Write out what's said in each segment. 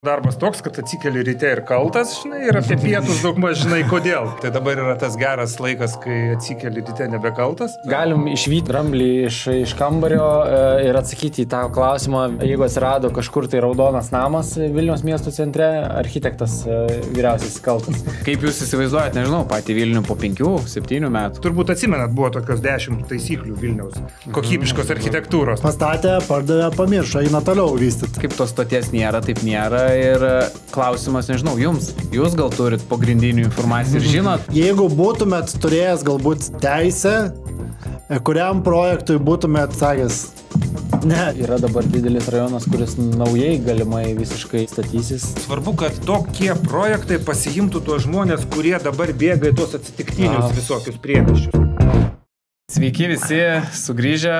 Darbas toks, kad atsikeli ryte ir kaltas, žinai, ir apie pietus daugmaž žinai kodėl. Tai dabar yra tas geras laikas, kai atsikeli ryte nebekaltas. Galim išvyti dramblį iš kambario ir atsakyti į tą klausimą, jeigu atsirado kažkur tai raudonas namas Vilniaus miesto centre, architektas vyriausias kaltas. Kaip jūs įsivaizduojate, nežinau, patį Vilnių po 5-7 metų? Turbūt atsimenat, buvo tokios 10 taisyklių Vilniaus kokybiškos architektūros. Pastatė, pardavė, pamiršo, eina toliau vystyti. Kaip tos stoties nėra, taip nėra. Ir klausimas, nežinau, jums. Jūs gal turit pagrindinių informacijų ir žinot? Jeigu būtumėt turėjęs galbūt teisę, kuriam projektui būtumėt sakęs, ne. Yra dabar didelis rajonas, kuris naujai galimai visiškai statysis. Svarbu, kad tokie projektai pasiimtų tuos žmonės, kurie dabar bėga į tuos atsitiktinius visokius priemiesčius. Sveiki visi, sugrįžę,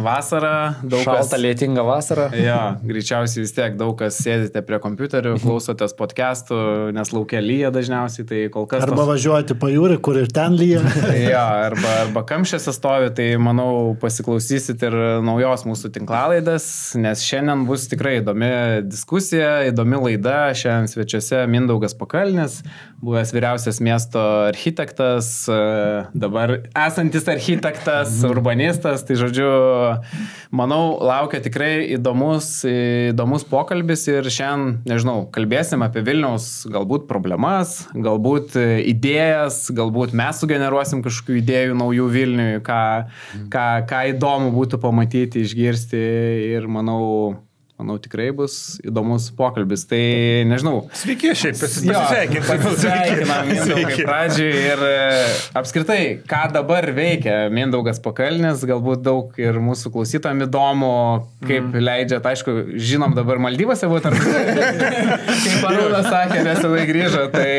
vasarą, daug kas... Šalta, lietinga vasara. Jo, greičiausiai vis tiek daug kas sėdite prie kompiuterių, klausotės podcastų, nes laukia lyja dažniausiai, tai kol kas... Arba važiuoti pajūrį, kur ir ten lyja. Jo, arba kamščiuose stovi, tai manau pasiklausysit ir naujos mūsų tinklalaidės, nes šiandien bus tikrai įdomi diskusija, įdomi laida. Šiandien svečiuose Mindaugas Pakalnis, buvęs vyriausias miesto architektas, dabar esantis architektas, urbanistas, tai žodžiu, manau, laukia tikrai įdomus pokalbis ir šiandien, nežinau, kalbėsim apie Vilniaus galbūt problemas, galbūt idėjas, galbūt mes sugeneruosim kažkokių idėjų naujų Vilniui, ką įdomu būtų pamatyti, išgirsti ir manau, tikrai bus įdomus pokalbis. Tai nežinau. Sveiki, šiaip pasisveikinam Mindaugai pradžiai ir apskritai, ką dabar veikia Mindaugas Pakalnis, galbūt daug ir mūsų klausytojam įdomu, kaip leidžiat, aišku, žinom dabar Maldyvose būt, ar kaip Arūnas sakė, nesenai grįžo, tai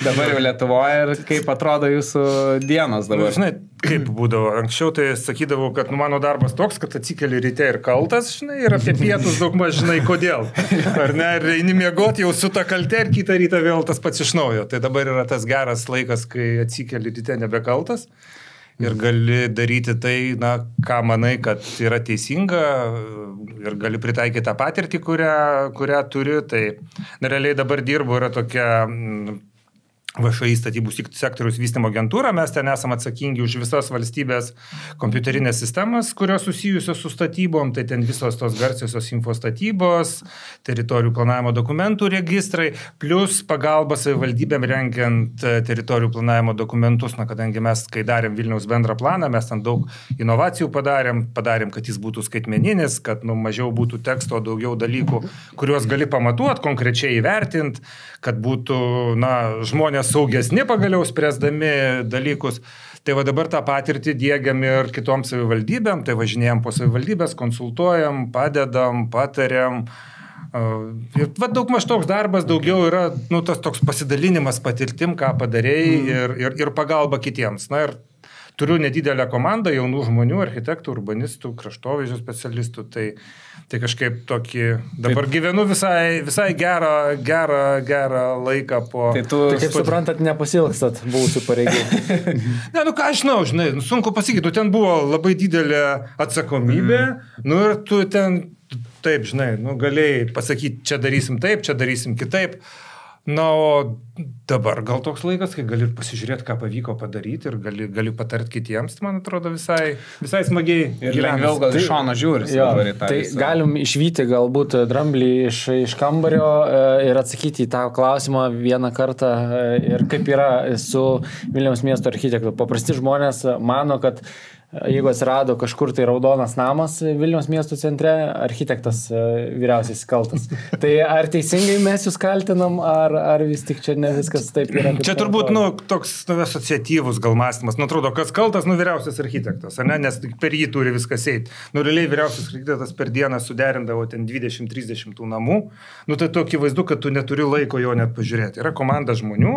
dabar jau Lietuvoje ir kaip atrodo jūsų dienos dabar. Žinai, kaip būdavo, anksčiau tai sakydavau, kad mano darbas toks, kad atsikeli ryte ir kaltas, žinai, ir apie pietus daugmaž žinai kodėl. Ar ne, ir eini miegoti jau su ta kalte ir kitą rytą vėl tas pats iš naujo. Tai dabar yra tas geras laikas, kai atsikeli ryte nebekaltas ir gali daryti tai, na, ką manai, kad yra teisinga ir gali pritaikyti tą patirtį, kurią turi. Tai realiai dabar dirbu, yra tokia... VŠI statybų sektoriaus vystymo agentūra, mes ten esame atsakingi už visas valstybės kompiuterinės sistemas, kurios susijusios su statybom, tai ten visos tos garsiosios infostatybos, teritorijų planavimo dokumentų registrai, plus pagalba savivaldybėm rengiant teritorijų planavimo dokumentus, na, kadangi mes, kai darėm Vilniaus bendrą planą, mes ten daug inovacijų padarėm, kad jis būtų skaitmeninis, kad mažiau būtų teksto, daugiau dalykų, kuriuos gali pamatuoti, konkrečiai įvertinti, kad būtų, na, žmonės saugesni pagaliau spręsdami dalykus. Tai va dabar tą patirtį diegiam ir kitom savivaldybėm, tai važinėjom po savivaldybės, konsultuojam, padedam, patariam. Ir va daugmaž toks darbas, daugiau yra, nu, tas toks pasidalinimas patirtim, ką padarėjai ir pagalba kitiems. Na ir turiu nedidelę komandą jaunų žmonių, architektų, urbanistų, kraštovaizdžio specialistų, tai kažkaip tokį, dabar gyvenu visai gerą laiką po... Tai tu, kaip suprantat, nepasilgstat buvusių pareigų. Ne, nu ką aš žinai, sunku pasakyti, ten buvo labai didelė atsakomybė, nu ir tu ten, taip, žinai, nu galėjai pasakyti, čia darysim taip, čia darysim kitaip. Na, o dabar gal toks laikas, kai gali pasižiūrėti, ką pavyko padaryti ir gali patarti kitiems, man atrodo visai smagiai. Ir lengviau gal iš šono žiūri. Tai galim išvyti galbūt dramblį iš kambario ir atsakyti į tą klausimą vieną kartą. Ir kaip yra su Vilniaus miesto architektu. Paprasti žmonės mano, kad jeigu atsirado kažkur tai raudonas namas Vilniaus miesto centre, architektas vyriausias kaltas. Tai ar teisingai mes jūs kaltinam, ar vis tik čia ne viskas taip yra? Čia turbūt, nu, toks asociatyvus gal mąstymas. Nu, atrodo, kas kaltas, nu, vyriausias architektas, ne? Nes per jį turi viskas eiti. Nu, realiai vyriausias architektas per dieną suderindavo ten 20-30 tų namų. Nu, tai tokį vaizdu, kad tu neturi laiko jo net pažiūrėti. Yra komanda žmonių,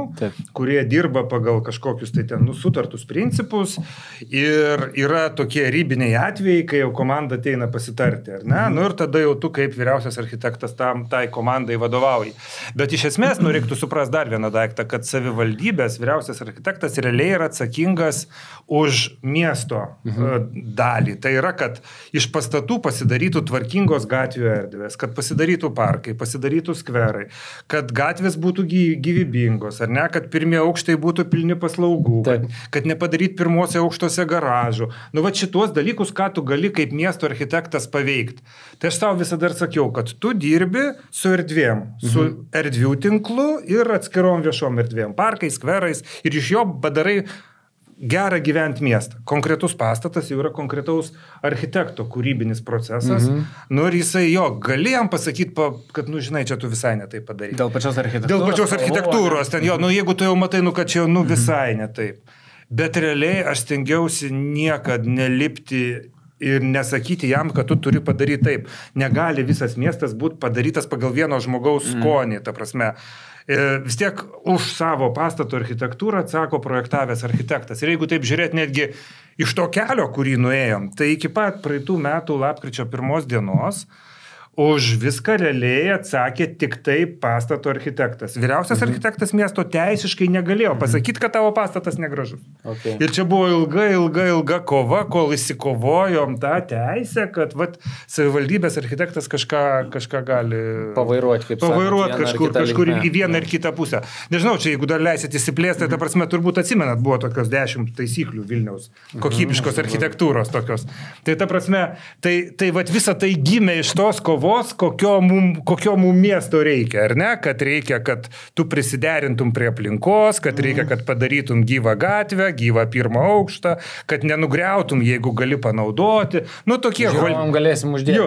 kurie dirba pagal kažkokius tai ten, nu, sutartus principus ir yra tokie ribiniai atvejai, kai jau komanda ateina pasitarti, ar ne? Nu ir tada jau tu kaip vyriausias architektas tai komandai vadovauji. Bet iš esmės, reiktų suprasti dar vieną daiktą, kad savivaldybės vyriausias architektas realiai yra atsakingas už miesto dalį. Tai yra, kad iš pastatų pasidarytų tvarkingos gatvių erdvės, kad pasidarytų parkai, pasidarytų skverai, kad gatvės būtų gyvybingos, ar ne, kad pirmieji aukštai būtų pilni paslaugų, kad nepadaryt pirmose aukštose garažų. Nu, va šitos dalykus, ką tu gali kaip miesto architektas paveikti. Tai aš tau visada ir sakiau, kad tu dirbi su erdvėm, su erdvių tinklu ir atskirom viešom erdvėm, parkais, skverais ir iš jo padarai gerą gyventi miestą. Konkretus pastatas jau yra konkretaus architekto kūrybinis procesas. Nu ir jisai gali jam pasakyti, kad, žinai, čia tu visai netai padarai. Dėl pačios architektūros. Dėl pačios architektūros. Ten jeigu tu jau matai, kad čia visai netaip. Bet realiai aš stengiausi niekad nelipti ir nesakyti jam, kad tu turi padaryti taip. Negali visas miestas būti padarytas pagal vieno žmogaus skonį, ta prasme. Vis tiek už savo pastato architektūrą atsako projektavęs architektas. Ir jeigu taip žiūrėt netgi iš to kelio, kurį nuėjom, tai iki pat praeitų metų lapkričio 1 dienos už viską realiai atsakė tik tai pastato architektas. Vyriausias architektas miesto teisiškai negalėjo pasakyti, kad tavo pastatas negražus. Ir čia buvo ilga kova, kol įsikovojom tą teisę, kad savivaldybės architektas kažką gali pavairuoti kažkur į vieną ir kitą pusę. Nežinau, čia jeigu dar leisit įsiplėsti, tai ta prasme turbūt atsimenat, buvo tokios 10 taisyklių Vilniaus kokybiškos architektūros tokios. Tai ta prasme, tai visa tai gimė iš tos kovos, kokio mum miesto reikia, ar ne? Kad reikia, kad tu prisiderintum prie aplinkos, kad reikia, kad padarytum gyvą gatvę, gyvą pirmą aukštą, kad nenugriautum, jeigu gali panaudoti. Nu, tokie... Žiūrovam galėsim uždėti.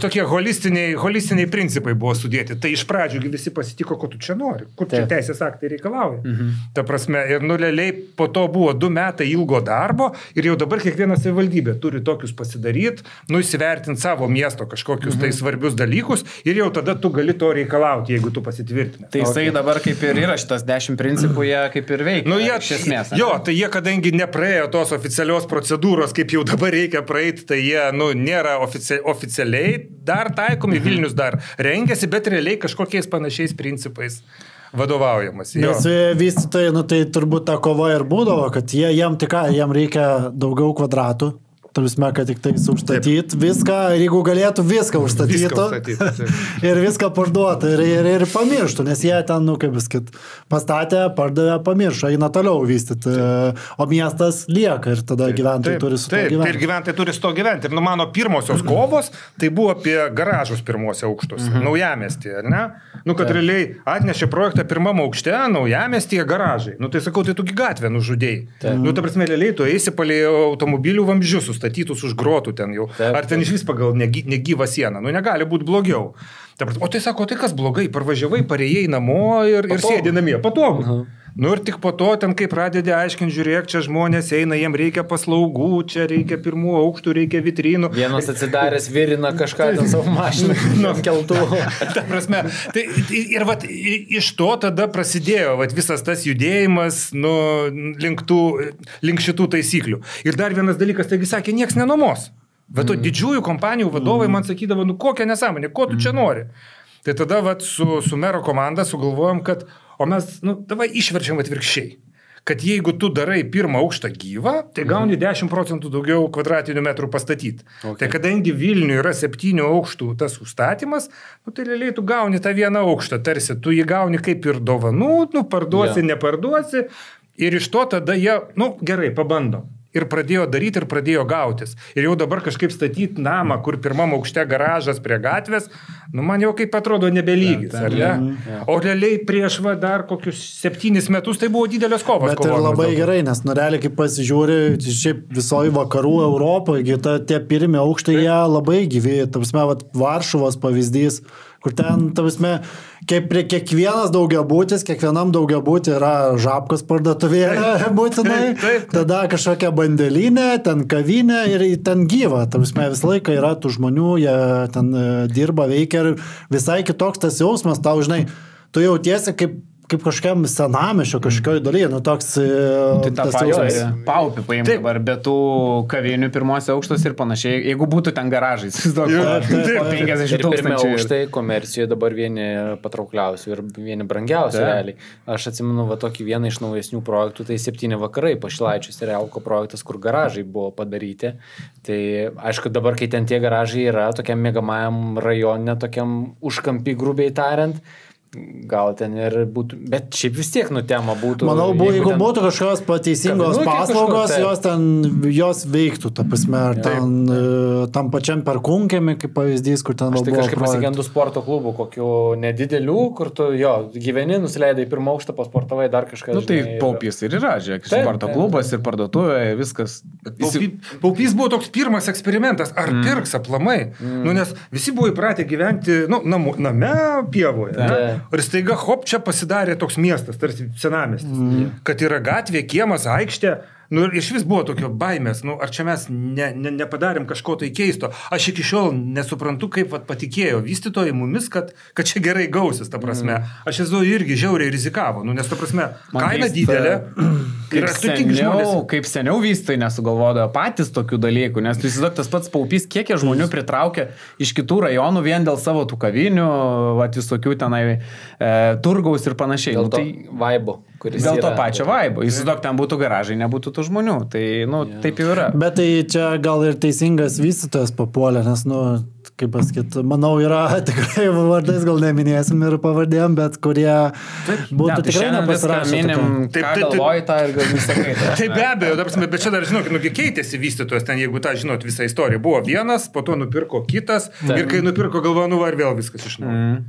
Tokie holistiniai principai buvo sudėti. Tai iš pradžių visi pasitiko, ko tu čia nori, kur čia teisės aktai reikalauja. Ta prasme, ir realiai po to buvo 2 metai ilgo darbo ir jau dabar kiekviena savivaldybė turi tokius pasidaryti, įsivertinti savo miesto kažkokius tai svarbius dalykus ir jau tada tu gali to reikalauti, jeigu tu pasitvirtinę. Tai jisai dabar kaip ir yra šitas 10 principų, jie kaip ir veikia. Iš esmės. Tai jie, kadangi nepraėjo tos oficialios procedūros, kaip jau dabar reikia praeiti, tai jie, tai oficialiai dar taikomi, Vilnius dar rengiasi, bet realiai kažkokiais panašiais principais vadovaujamas. Nes vystytojai, tai turbūt ta kova ir būdavo, kad jiem reikia daugiau kvadratų. Tarpsme, kad tik tai užstatyti viską, ir jeigu galėtų viską užstatyti ir viską parduoti ir pamirštų, nes jie ten, kaip viskas, pastatė, pardavė, pamiršo, eina toliau vystyti, o miestas lieka ir tada gyventojai turi su to gyventi. Ir gyventojai turi su to gyventi. Ir mano pirmosios kovos, tai buvo apie garažus pirmuose aukštus, naujamiestyje, ar ne? Kad realiai atnešė projektą pirmam aukšte, naujamiestyje garažai. Tai sakau, tai tu gatvę nužudėjai. Ta prasme, realiai tu eisi palei automobilių vamzdžius statytus už grotų ten jau. Ar ten iš vis pagal negyvą sieną. Negali būti blogiau. O tai sako, tai kas blogai? Parvažiavai, parėjai namo ir sėdi namie. Patogu. Ir tik po to ten, kai pradedi aiškinti, žiūrėk, čia žmonės eina, jiem reikia paslaugų, čia reikia pirmų aukštų, reikia vitrinų. Vienas atsidaręs virina kažką ten savo mašiną keltų. Ta prasme, ir iš to tada prasidėjo visas tas judėjimas link šitų taisyklių. Ir dar vienas dalykas, taigi sakė, nieks nenuomos. Bet to didžiųjų kompanijų vadovai man sakydavo, kokią nesąmonę, ko tu čia nori. Tai tada su mero komanda sugalvojom, kad o mes, davai išverčiam atvirkščiai. Kad jeigu tu darai pirmą aukštą gyvą, tai gauni 10% daugiau kvadratinių metrų pastatyti. Tai kadangi Vilniuje yra 7 aukštų tas užstatymas, tai realiai tu gauni tą vieną aukštą, tarsi tu jį gauni kaip ir dovanų, parduosi, neparduosi. Ir iš to tada jie, gerai, pabandom. Ir pradėjo daryti, ir pradėjo gautis. Ir jau dabar kažkaip statyti namą, kur pirmam aukšte garažas prie gatvės, man jau kaip atrodo nebelygis, ar ne? O realiai prieš dar kokius 7 metus tai buvo didelės kovos. Bet ir labai gerai, nes realiai kaip pasižiūri, šiaip visoje vakarų Europoje, tie pirmi aukštai, jie labai gyvi. Tarpsme, Varšuvos pavyzdys, kur ten, tarpsme, kaip prie kiekvienas daugiabutis, kiekvienam daugiabutį yra žabkos parduotuvėlė būtinai, tada kažkokia bandelinė, ten kavinė ir ten gyva. Tarpsme, visą laiką yra tų žmonių, jie ten dirba, veikia ir visai kitoks tas jausmas, tau, žinai, tu jautiesi kaip kaip kažkokiam senamiesčio kažkokioj dalyje, nu toks... Tai tą paupį paimti dabar, bet tų kavinių pirmose aukštos ir panašiai, jeigu būtų ten garažai, po 50 tūkstančių. Aukštai komercijoje dabar vieni patraukliausių ir vieni brangiausių realiai. Aš atsimenu tokį vieną iš naujesnių projektų, tai 7 vakarai Pašilaičiuose Realko projektas, kur garažai buvo padaryti. Tai aišku, dabar, kai ten tie garažai yra, tokiam miegamajam rajone, tokiam užkampį grubiai tariant, gal ten ir būtų, bet šiaip vis tiek tema būtų. Manau, jeigu būtų kažkokios pateisingos paslaugos, jos veiktų, ta prasme, ar tam pačiam Perkūnkiemy, kaip pavyzdys, kur ten buvo. Aš tai kažkaip pasigendu sporto klubų, kokių nedidelių, kur tu gyveni, nusileidai pirmą aukštą, pasportavai dar kažką. Nu tai Paupys ir yra, žiūrėk, sporto klubas ir parduotuvė, viskas. Paupys buvo toks pirmas eksperimentas, ar pirks aplamai, nes visi buvo įpratę gyventi, name pievoje. Ir staiga, hop, čia pasidarė toks miestas, tarsi senamiestis, kad yra gatvė, kiemas, aikštė, ir iš vis buvo tokio baimės, ar čia mes nepadarėm kažko tai keisto. Aš iki šiol nesuprantu, kaip patikėjo vystytojai mumis, kad čia gerai gausis, ta prasme. Aš esu irgi žiauriai rizikavo, nes ta prasme, kaina didelė. Kaip seniau vystytojai nesugalvodavo patys tokių dalykų, nes tu įsivaizduok, tas pats Paupys, kiek žmonių pritraukia iš kitų rajonų vien dėl savo tų kavinių, visokių tenai turgaus ir panašiai. Dėl to vaibo. Dėl to pačio vaibo. Įsivaizduok, ten būtų garažai, nebūtų tų žmonių. Tai, taip jau yra. Bet tai čia gal ir teisingas vystytojas papuolė, nes, kaip pasakyt, manau, yra tikrai vardais, gal neminėsim ir pavardėm, bet kurie būtų tikrai nepasirašę. Ką galvoji tą ir gal visakai. Tai be abejo, bet čia dar, žinok, keitėsi vystytojas, ten jeigu tą, žinot, visą istoriją. Buvo vienas, po to nupirko kitas ir kai nupirko, galvoju, ir vėl viskas iš naujo.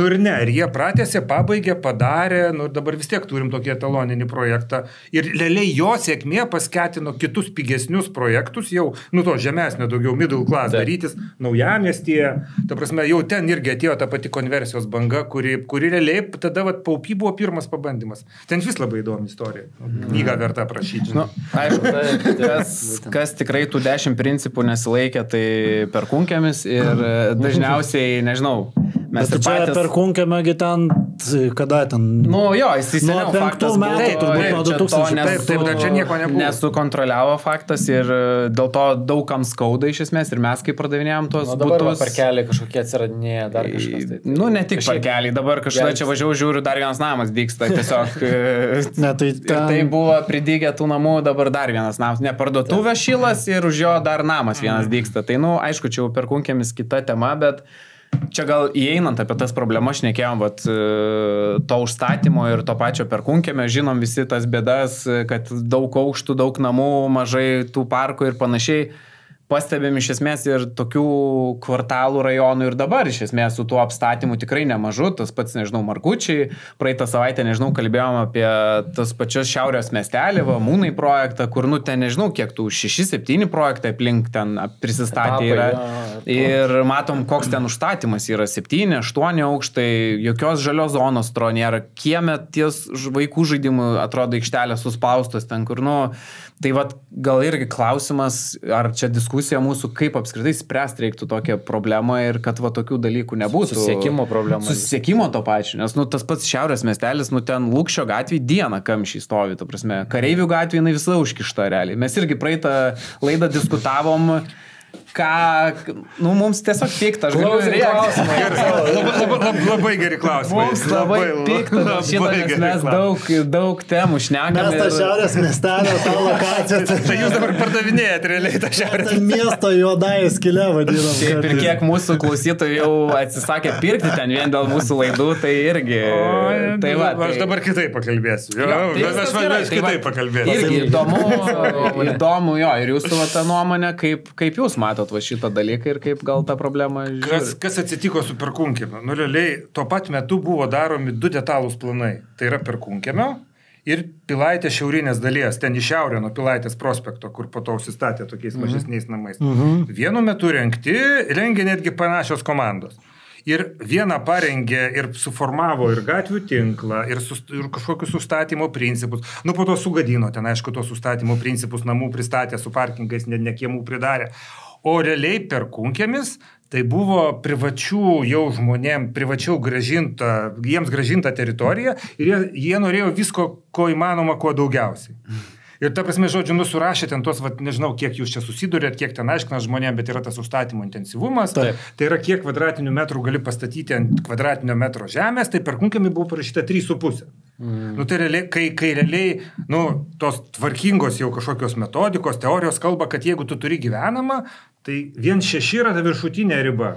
Ir ne, ir jie pratęsė, pabaigė, padarė, dabar vis tiek turim tokį etaloninį projektą. Ir realiai jo sėkmė paskatino kitus pigesnius projektus, jau, to žemesnio, daugiau middle class darytis, naujamiestyje. Ta prasme, jau ten irgi atėjo ta pati konversijos banga, kuri realiai tada Paupy buvo pirmas pabandymas. Ten vis labai įdomi istorija. Knygą verta prašyti. Tai kas tikrai tų 10 principų nesilaikė, tai Perkūnkiemis ir dažniausiai, nežinau, mes bet ir patys... čia Perkūnkiemį ten, kada ten... Jis įseniau faktas buvo. Taip, čia nieko nebuvo. Nesukontroliavo faktas ir dėl to daugam skauda iš esmės ir mes kaip pardavinėjom tos butus. Dabar parkeliai kažkokie atsiradinėja, dar kažkas. Ne tik parkeliai, dabar kažkada čia važiavau, žiūriu, dar vienas namas dygsta, tiesiog. Tai buvo pridygę tų namų, dabar dar vienas namas. Ne parduotuvė šilas ir už jo dar namas vienas dygsta. Tai, aišku, čia jau Perkūnkiemis kita tema, bet čia gal įeinant apie tas problemas šnekėjom, to užstatymo ir to pačio Perkūnkiemio, žinom visi tas bėdas, kad daug aukštų, daug namų, mažai tų parkų ir panašiai. Pastebėm iš esmės ir tokių kvartalų rajonų ir dabar iš esmės su tuo apstatymu tikrai nemažu, tas pats, nežinau, Markučiai, praeitą savaitę, nežinau, kalbėjom apie tas pačios Šiaurės miestelį, Mūnai projektą, kur, ten nežinau, kiek tų 6-7 projektai aplink ten prisistatė yra ir matom, koks ten užstatymas yra 7-8 aukštai, jokios žalios zonos tro nėra, kieme ties vaikų žaidimų atrodo aikštelė suspaustos ten, kur, tai gal irgi klausimas, ar čia diskusija mūsų, kaip apskritai spręsti reiktų tokią problemą ir kad tokių dalykų nebūtų. Susisiekimo problema. Susisiekimo to pačio, nes tas pats Šiaurės miestelis, ten Lukšio gatvėj dieną kamščiai stovi, ta prasme, Kareivių gatvėj jinai visada užkišta realiai. Mes irgi praeitą laidą diskutavom, mums tiesiog pikta, aš galiu labai geri klausimai. Mums labai pikta, nes mes daug temų šnekame. Mes tą Šiaurės miestelio, tą lokaciją. Tai jūs dabar pardavinėjate realiai tą Šiaurės miesto juodąją skylę vadinam. Taip, ir kiek mūsų klausytojų jau atsisakė pirkti ten vien dėl mūsų laidų, tai irgi. Aš dabar kitaip pakalbėsiu. Aš kitaip pakalbėsiu. Irgi įdomu, ir jūsų ta nuomonė, kaip jūs matot šitą dalyką ir kaip gal tą problemą žiūrėt. Kas atsitiko su Perkūnkiemiu? Realiai, tuo pat metu buvo daromi 2 detalūs planai. Tai yra Perkūnkiemio ir Pilaitės šiaurinės dalies, ten į šiaurę nuo Pilaitės prospekto, kur po to užsistatė tokiais mažesniais namais. Vienu metu rengė netgi panašios komandos. Ir vieną parengė ir suformavo ir gatvių tinklą, ir kažkokius sustatymo principus. Po to sugadino ten, aišku, tos sustatymo principus namų pristatė, su parkingais ne kiemų pridarė. O realiai Perkūnkiemis tai buvo privačių jau žmonėm, jiems gražinta teritorija ir jie norėjo visko, ko įmanoma, kuo daugiausiai. Ir ta prasme, žodžiu, surašė ten tos, nežinau, kiek jūs čia susidurėt, kiek ten aiškina žmonėm, bet yra tas užstatymo intensyvumas. Tai yra, kiek kvadratinių metrų gali pastatyti ant kvadratinio metro žemės, tai Perkūnkiemy buvo parašyta 3,5. Tai realiai, kai realiai, tos tvarkingos jau kažkokios metodikos, teorijos kalba, kad jeigu tu turi gyvenamą, tai 1,6 yra ta viršutinė riba.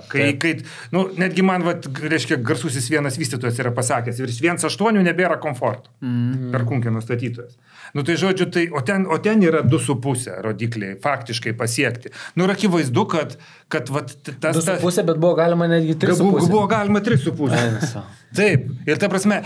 Netgi man, reiškia, garsusis vienas vystytojas yra pasakęs, virš 1,8 nebėra komforto. Perkūnkiemio statytojas. Tai žodžiu, o ten yra 2,5 rodikliai faktiškai pasiekti. Ir akivaizdu, kad tas... 2,5, bet buvo galima netgi 3,5. Buvo galima 3,5. Taip. Ir ta prasme,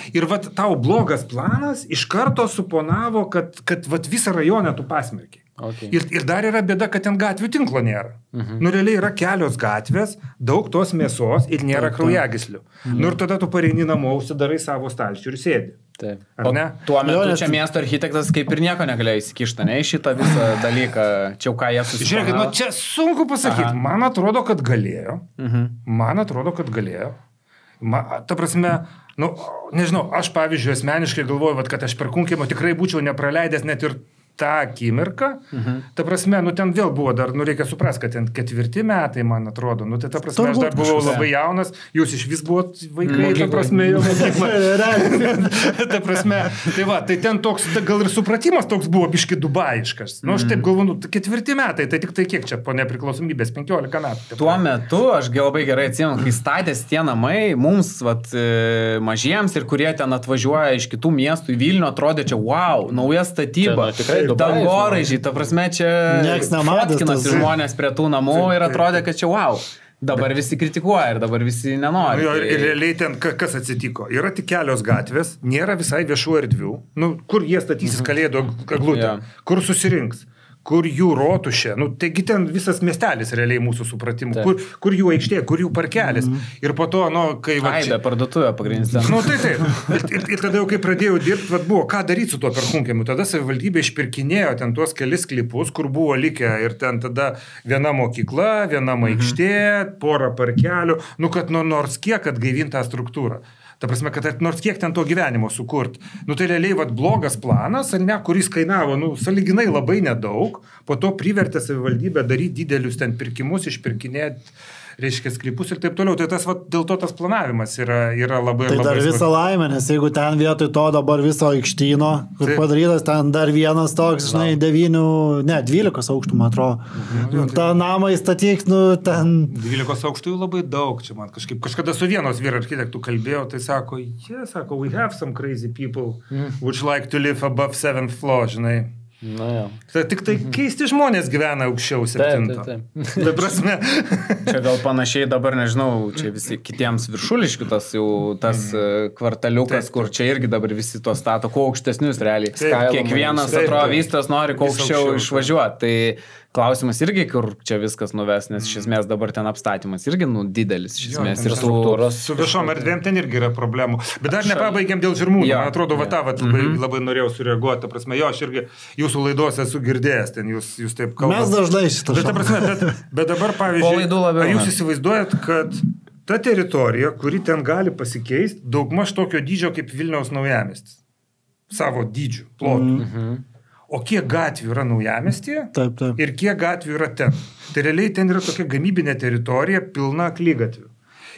tau blogas planas iš karto suponavo, kad visą rajoną tu pasmerkiai. Okay. Ir dar yra bėda, kad ten gatvių tinklo nėra. Realiai yra kelios gatvės, daug tos mėsos ir nėra kraujagyslių. Ir tada tu pareini namo, užsidarai savo stalčių ir sėdi. Taip. Ar ne? Tuo metu čia miesto architektas kaip ir nieko negalėjo įsikišti, ne, į šitą visą dalyką. Čia ką jie susipažino. Žiūrėkit, čia sunku pasakyti. Man atrodo, kad galėjo. Ta prasme, nežinau, aš pavyzdžiui asmeniškai galvoju, kad aš Perkūnkiemio tikrai būčiau nepraleidęs net ir tą akimirką. Ta prasme, ten vėl buvo dar, reikia suprasti, kad ten 4 metai, man atrodo. Tai ta prasme, aš dar buvau labai jaunas, jūs iš vis buvot vaikai, ta prasme, jau ta prasme, tai ten toks, gal ir supratimas toks buvo biški dubaiškas. Aš taip galvoju, 4 metai, tai tik tai kiek čia po nepriklausomybės, 15 metų. Tuo metu, aš labai gerai atsimenu, kai statės tie namai, mums, mažiems ir kurie ten atvažiuoja iš kitų miestų į Vilnių, atrodė čia, wow, nauja statyba. Dangoraižiai, ta prasme, čia fotkinasi žmonės prie tų namų ir atrodė, kad čia wow. Dabar visi kritikuoja ir dabar visi nenori. Ir realiai ten kas atsitiko? Yra tik kelios gatvės, nėra visai viešų erdvių. Kur jie statysis Kalėdų eglutę? Kur susirinks? Kur jų rotušė, taigi ten visas miestelis realiai mūsų supratimu, kur jų aikštė, kur jų parkelis. Ir po to, kai... Aibė, parduotuvė pagrindinis. Tai. Ir tada jau, kai pradėjau dirbti, buvo, ką daryti su tuo Perkūnkiemiu. Tada savivaldybė išpirkinėjo ten tuos kelis klipus, kur buvo likę ir ten tada viena mokykla, viena aikštė, pora parkelių, kad nors kiek atgaivintą struktūrą. Ta prasme, kad nors kiek ten to gyvenimo sukurt. Tai realiai blogas planas, kuris kainavo, sąlyginai labai nedaug, po to privertė savivaldybę daryti didelius ten pirkimus, išpirkinėti, reiškia, sklypus ir taip toliau. Tai dėl to tas planavimas yra labai... Tai dar visą laimę, nes jeigu ten vietoj to dabar viso aikštyno, kur padarytas ten dar vienas toks, 12 aukštų, man atrodo. Ta namą įstatyk, ten... 12 aukštų labai daug, čia man kažkada su vienos vyro architektų kalbėjau, tai sako, we have some crazy people which like to live above 7th floor, žinai. Tai tik tai keisti žmonės gyvena aukščiau 7. Tai prasme. Čia gal panašiai dabar, nežinau, čia visi kitiems Viršuliškių tas kvartaliukas, kur čia irgi dabar visi to stato, kuo aukštesnius realiai. Kiekvienas atrodo vystas nori kuo aukščiau išvažiuoti. Tai klausimas irgi, kur čia viskas nuves, nes iš esmės dabar ten apstatymas irgi didelis iš esmės. Ir su viešom erdvėm ten irgi yra problemų. Bet dar nepabaigėm dėl Žirmūnų. Man atrodo, labai norėjau sureaguoti. Ta prasme, aš irgi jūsų laidose esu girdėjęs, ten jūs taip kalbate. Mes dažnai šitą. Bet dabar, pavyzdžiui, ar jūs įsivaizduojat, kad ta teritorija, kuri ten gali pasikeisti, daugmaž tokio dydžio kaip Vilniaus naujamiestis. Savo dydžių, plotų. O kiek gatvių yra naujamiestyje ir kiek gatvių yra ten. Tai realiai ten yra tokia gamybinė teritorija pilna aklygatvių.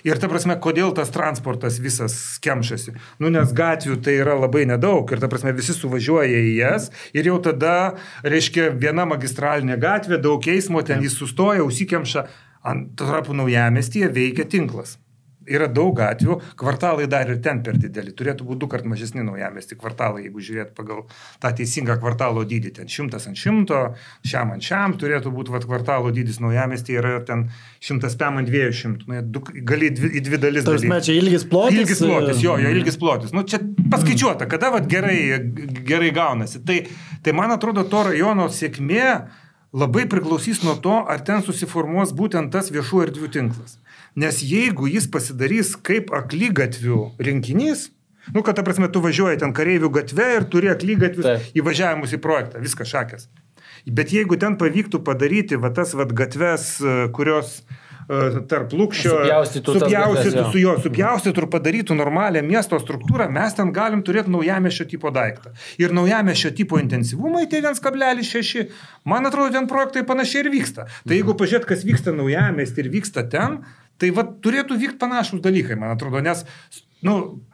Ir ta prasme, kodėl tas transportas visas kemšasi? Nes gatvių tai yra labai nedaug ir ta prasme visi suvažiuoja į jas ir jau tada, reiškia, viena magistralinė gatvė, daug eismo, ten jis sustoja, užsikemša, ant tarpu naujamiestyje veikia tinklas. Yra daug gatvių, kvartalai dar ir ten per didelį. Turėtų būti 2 kart mažesni naujamiestį kvartalai, jeigu žiūrėt pagal tą teisingą kvartalo dydį. Ten 100 ant 100, šiam ant šiam turėtų būti kvartalo dydis naujamiestį, yra ten 100 ant 200. Gali į 2 dalis dalyti. Tarsi, čia ilgis plotis? Ilgis plotis, ilgis plotis. Čia paskaičiuota, kada gerai gaunasi. Tai man atrodo, to rajono sėkmė labai priklausys nuo to, ar ten susiformuos būtent tas viešų erdvių tinklas. Nes jeigu jis pasidarys kaip aklygatvių rinkinys, kad, ta prasme, tu važiuoji ten Kareivių gatve ir turi aklygatvius įvažiavimus į projektą, viskas šakės. Bet jeigu ten pavyktų padaryti va tas va gatves, kurios tarp Lukšio supjaustytų ir padarytų normalią miesto struktūrą, mes ten galim turėti naujamiesčio tipo daiktą. Ir naujamiesčio tipo intensyvumai tai 1,6. Man atrodo, ten projektai panašiai ir vyksta. Tai jeigu pažiūrėt, kas vyksta naujamiestį ir vyksta ten, tai va, turėtų vykti panašus dalykai, man atrodo, nes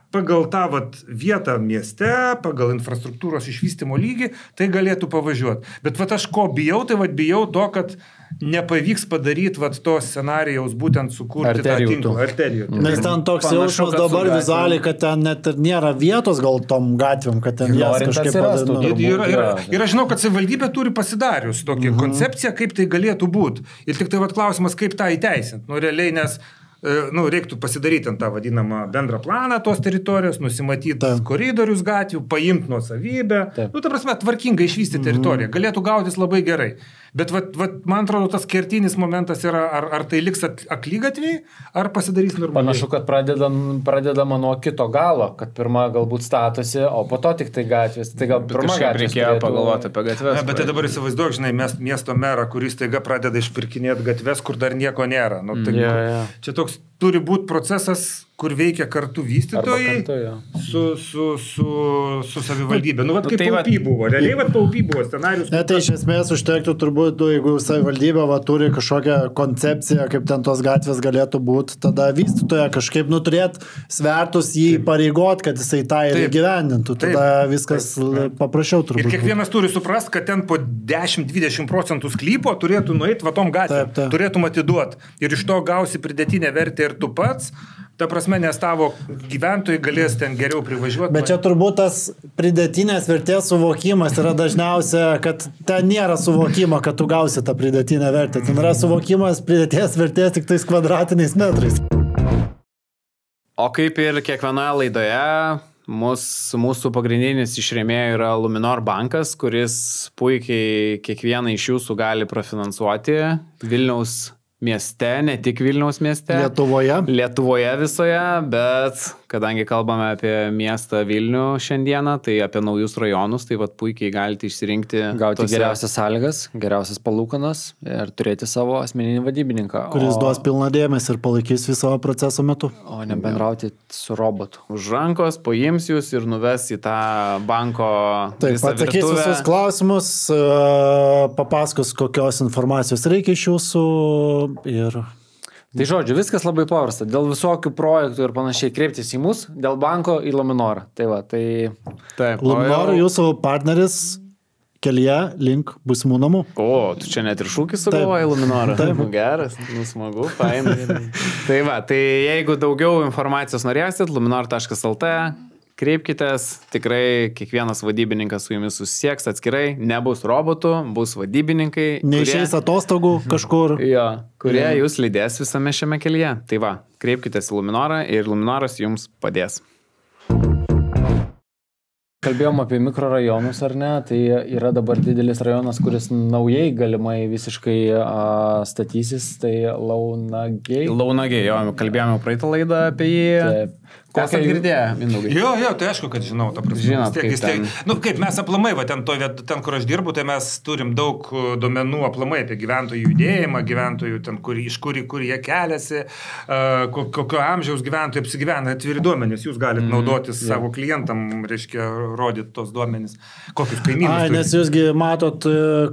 pagal tą vietą mieste, pagal infrastruktūros išvystymo lygį, tai galėtų pavažiuoti. Bet aš ko bijau, tai bijau to, kad nepavyks padaryti to scenarijaus būtent sukurti tą tinklą. Arterijų. Nes ten toks jausmas dabar vizualiai, kad ten net ir nėra vietos gal tom gatvėm, kad ten jas kažkaip padaryti. Ir aš žinau, kad savivaldybė turi pasidarius tokį koncepciją, kaip tai galėtų būti. Ir tik tai klausimas, kaip tą įteisinti. Realiai, nes reiktų pasidaryti tą vadinamą bendrą planą tos teritorijos, nusimatyti koridorius gatvių, paimti nuosavybę. Ta prasme, tvarkingai išvystyti teritoriją. Galėtų gautis labai gerai. Bet man atrodo, tas kertinis momentas yra, ar tai liks aklygatviai, ar pasidarys normaliai. Panašu, kad pradedama nuo kito galo, kad pirma galbūt statosi, o po to tik tai gatvės. Tai gal pirma gatvės reikėjo pagalvoti apie gatves. Bet tai dabar įsivaizduok, žinai, miesto merą, kuris taiga pradeda išpirkinėti gatves, kur dar nieko nėra. Čia toks turi būti procesas, kur veikia kartu vystytojai su savivaldybė. Kaip paupy buvo. Realiai paupy buvo scenarius. Tai iš esmės užtektų turbūt, jeigu savivaldybė turi kažkokią koncepciją, kaip ten tos gatvės galėtų būti, tada vystytoja kažkaip turėt svertus jį pareigot, kad jisai tą ir įgyvendintų. Tada viskas paprasčiau turbūt. Ir kiekvienas turi suprast, kad ten po 10-20% sklypo turėtų nueiti tom gatvėm. Turėtum atiduoti. Ir iš to gausi pridėtinę vertę ir tu pats. Ta prasme, nes tavo gyventojai galės ten geriau privažiuoti. Bet čia turbūt tas pridėtinės vertės suvokimas yra dažniausia, kad ten nėra suvokimo, kad tu gausi tą pridėtinę vertę. Ten yra suvokimas pridėties vertės tik tais kvadratiniais metrais. O kaip ir kiekvienoje laidoje, mūsų pagrindinis išrėmėjų yra Luminor bankas, kuris puikiai kiekvieną iš jūsų gali profinansuoti Vilniaus mieste, ne tik Vilniaus mieste. Lietuvoje visoje, bet kadangi kalbame apie miestą Vilnių šiandieną, tai apie naujus rajonus, tai puikiai galite išsirinkti. Gauti geriausias sąlygas, geriausias palūkanas ir turėti savo asmeninį vadybininką. Kuris duos pilną dėmesį ir palaikys viso proceso metu. O ne bendrauti su robotu. Už rankos paims jūs ir nuves į tą banko visą virtuvę. Atsakys visus klausimus, papasakos, kokios informacijos reikia iš jūsų ir... Tai žodžiu, viskas labai paprasta. Dėl visokių projektų ir panašiai kreiptis į mus, dėl banko į Luminorą. Taip, Luminor jūsų partneris kelyje link būsimų namų. O, tu čia net ir šūkis sugalvojai Luminorą. Taip. Geras, smagu, fainai. Tai jeigu daugiau informacijos norėsit, luminor.lt, kreipkitės, tikrai kiekvienas vadybininkas su jumis susisieks atskirai, nebus robotų, bus vadybininkai. Neišeis atostogų kažkur. Kurie jūs lydės visame šiame kelyje. Tai kreipkitės į Luminorą ir Luminoras jums padės. Kalbėjom apie mikrorajonus, ar ne? Tai yra dabar didelis rajonas, kuris naujai galimai visiškai statysis, tai Launagiai. Kalbėjome praeitą laidą apie jį. Taip. Kokią girdėję, Mindaugai? Jo, tai aišku, kad žinau, ta prasme. Žinot, kaip mes aplamai, ten, kur aš dirbu, tai mes turim daug duomenų aplamai apie gyventojų judėjimą, gyventojų, ten, iš kur jie keliasi, kokio amžiaus gyventojai apsigyvena, atviri duomenys, jūs galite naudotis savo klientam, reiškia, rodyti tos duomenys, kokius kaimynus. Nes jūsgi matot,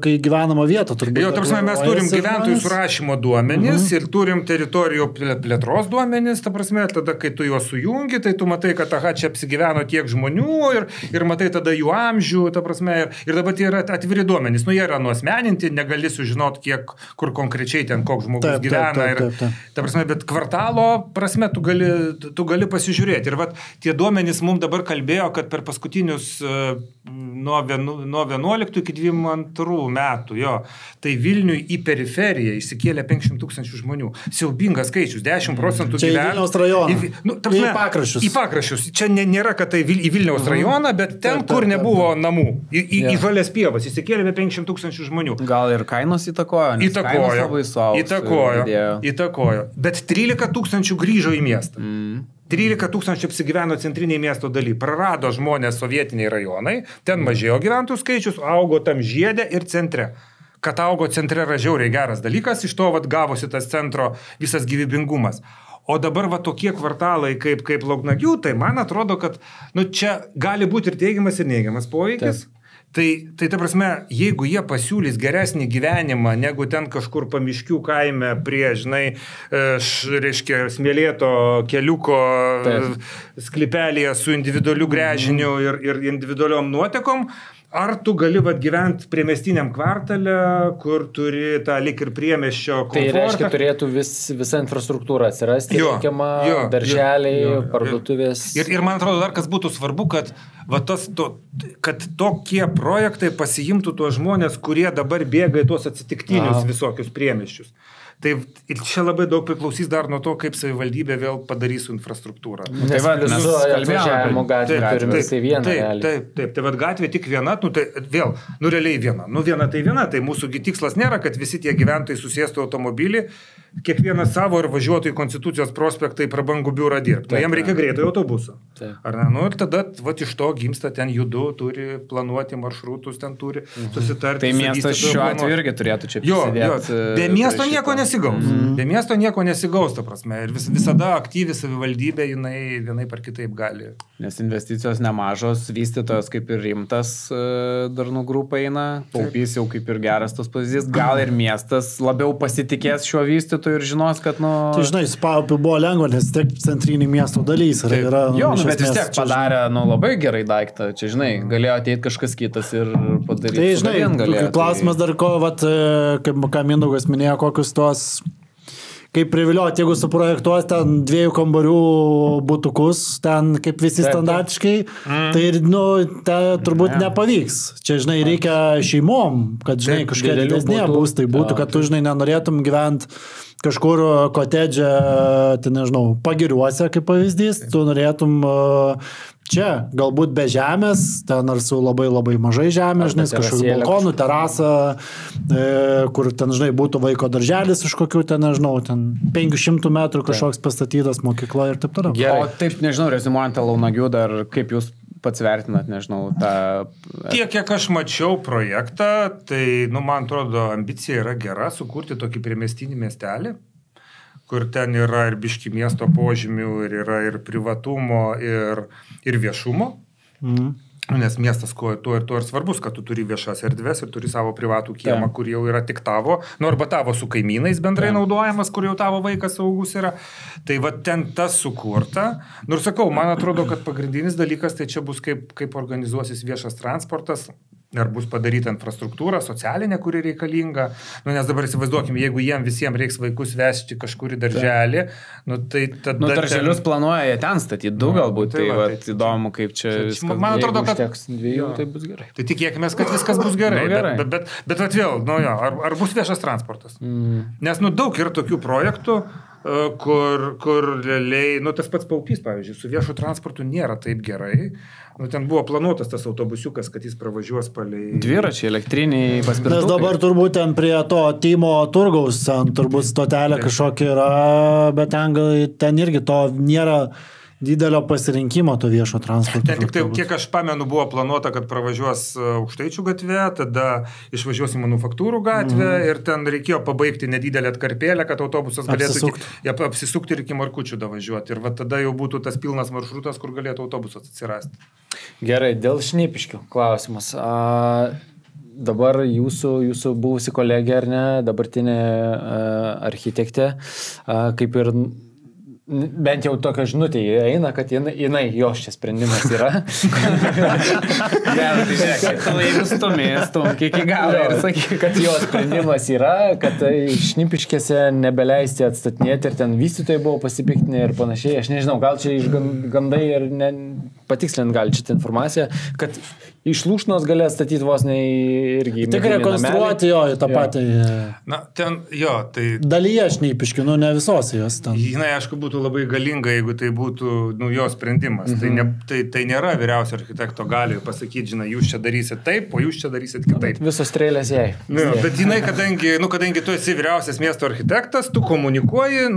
kai gyvenama vieta, turbūt. Jo, ta prasme, mes turim gyventojų surašymo duomenys ir turim teritorijų plėtros duomenys, ta prasme, tada, kai tu juos sujungi, tai tu matai, kad čia apsigyveno tiek žmonių ir matai tada jų amžių, ta prasme, ir dabar tai yra atviri duomenys. Jie yra nuosmeninti, negali sužinoti, kur konkrečiai ten koks žmogus gyvena. Ta prasme, bet kvartalo prasme tu gali pasižiūrėti. Ir tie duomenys mums dabar kalbėjo, kad per paskutinius nuo 11 iki 22 metų, tai Vilniui į periferiją išsikėlė 500 000 žmonių. Siaubingas skaičius, 10% gyvena. Čia į Vilniaus rajoną. Į pakraščius. Čia nėra, kad tai į Vilniaus rajoną, bet ten, kur nebuvo namų. Į žalias pievas įsikėlė 500 000 žmonių. Gal ir kainos įtakojo? Įtakojo. Bet 13 000 grįžo į miestą. 13 tūkstančių apsigyveno centriniai miesto daly. Prarado žmonės sovietiniai rajonai, ten mažėjo gyventojų skaičius, augo tam žiedė ir centre. Kad augo centre yra žiauriai geras dalykas, iš to gavosi tas centro visas gyvybingumas. O dabar tokie kvartalai kaip Lauknagių, tai man atrodo, kad čia gali būti ir teigiamas, ir neigiamas poveikis. Tai ta prasme, jeigu jie pasiūlys geresnį gyvenimą, negu ten kažkur pamiškių kaime prie, reiškia, smėlėto keliuko sklipelėje su individualiu gręžiniu ir individualiom nuotekom, ar tu gali gyventi priemiestiniam kvartale, kur turi tą lik ir priemiesčio komfortą? Tai reiškia, turėtų visa infrastruktūra atsirasti, reikiama, darželiai, parduotuvės. Ir man atrodo dar, kas būtų svarbu, kad tokie projektai pasiimtų tuos žmonės, kurie dabar bėga į tuos atsitiktinius visokius priemiesčius. Tai čia labai daug priklausys dar nuo to, kaip savivaldybė vėl padarys su infrastruktūrą. Tai mes kalbėjome gatvė, turime tai vieną. Taip, tai gatvė tik viena, tai vėl, realiai viena. Viena tai viena, tai mūsų tikslas nėra, kad visi tie gyventojai susėstų automobilį, kiekvienas savo ir važiuotų į Konstitucijos prospektą į prabangų biurą dirbti. Tai jam reikia greitojo autobuso. Ar ne? Ir tada iš to gimsta ten judu, turi planuoti maršrutus, ten turi susitarti. Tai miestas šiuo atveju irgi turėtų čia prisidėti. Be miesto nieko nesigaus. Be miesto nieko nesigaus, ta prasme. Ir visada aktyvi savivaldybė, jinai vienaip ar kitaip gali. Nes investicijos nemažos, vystytojas kaip ir rimtas Darnų grupė eina, taupys jau kaip ir geras tas pavyzdys. Gal ir miestas labiau pasitikės šiuo vystytoju ir žinos, kad Tai žinai, Paupiu buvo lengva, nes tiek centrinį miesto dalys yra. Bet vis tiek padarė labai gerai daiktą. Čia, žinai, galėjo ateiti kažkas kitas ir padaryti. Tai, žinai, klausimas dar ko, ką Mindaugas minėjo, kokius tuos, kaip privilioti, jeigu suprojektuos ten 2 kambarių butukus, ten kaip visi standartiškai, tai turbūt nepavyks. Čia, žinai, reikia šeimom, kad, žinai, kažkokie didesnė būstai būtų, kad tu, žinai, nenorėtum gyventi kažkur kotedže, tai nežinau, Pagiriuose kaip pavyzdys, tu norėtum čia, galbūt be žemės, ten ar su labai labai mažai žemės, žinai, kažkokių balkonų, terasą, kur ten, žinai, būtų vaiko darželis iš kokių, ten, nežinau, ten 500 metrų kažkoks pastatytas mokykla ir taip toliau. O taip, nežinau, rezimuojant Launagių, dar kaip jūs pats vertinat, nežinau, tą... Tiek, kiek aš mačiau projektą, tai, man atrodo, ambicija yra gera sukurti tokį priemiestinį miestelį, kur ten yra ir biški miesto požymių, ir yra ir privatumo, ir viešumo. Nes miestas tuo ir svarbus, kad tu turi viešas erdves ir turi savo privatų kiemą, kur jau yra tik tavo, arba tavo su kaimynais bendrai naudojamas, kur jau tavo vaikas saugus yra. Tai ten tas sukurta. Ir sakau, man atrodo, kad pagrindinis dalykas tai čia bus kaip organizuosis viešas transportas, ar bus padaryta infrastruktūra, socialinė, kuri reikalinga. Nes dabar įsivaizduokim, jeigu jiem visiems reiks vaikus vežti kažkur į darželį, tai tada... darželius planuoja jie ten statyti, 2 galbūt, tai įdomu, kaip čia viskas. Man atrodo, kad... 2, tai bus gerai. Tai tikėkime, kad viskas bus gerai. Bet vėl, ar bus viešas transportas? Nes daug yra tokių projektų, kur realiai, tas pats Paupys, pavyzdžiui, su viešu transportu nėra taip gerai. Ten buvo planuotas tas autobusiukas, kad jis pravažiuos palei... Dviračiai, elektriniai, paspirtukai. Nes dabar turbūt ten prie to Tymo turgaus, turbūt stotelė kažkokia yra, bet ten irgi to nėra didelio pasirinkimo to viešo transporto. Ten tik tai, kiek aš pamenu, buvo planuota, kad pravažiuos Aukštaičių gatvė, tada išvažiuos į Manufaktūrų gatvę ir ten reikėjo pabaigti nedidelę atkarpėlę, kad autobusas galėtų apsisukti ir iki Markučių davažiuoti. Ir tada jau būtų tas pilnas maršrutas, kur galėtų autobusas atsirasti. Gerai, dėl Šnipiškių klausimas. Dabar jūsų buvusi kolegė, ar ne, dabartinė architektė, kaip ir bent jau tokia žinutė eina, kad jinai jos čia sprendimas yra. Gerai, tai žiūrėk, jeigu stumk iki galo ir sakyk, kad jos sprendimas yra, kad Šnipiškėse nebeleisti atstatinėti ir ten vystytojai buvo pasipiktinę ir panašiai. Aš nežinau, gal čia iš gandai ir patikslint gali šitą informaciją, kad iš Lūšnos galės statyti vos ne irgi. Tik rekonstruoti jo į tą patį. Na, ten, jo, tai... Dalyje Šnipiškių, ne visos jos ten. Jinai, aišku, būtų labai galinga, jeigu tai būtų, jo sprendimas. Tai nėra vyriausio architekto gali pasakyti, žinai, jūs čia darysit taip, o jūs čia darysit kitaip. Visos strėlės jai. Bet jinai, kadangi tu esi vyriausias miesto architektas, tu komunikuoji,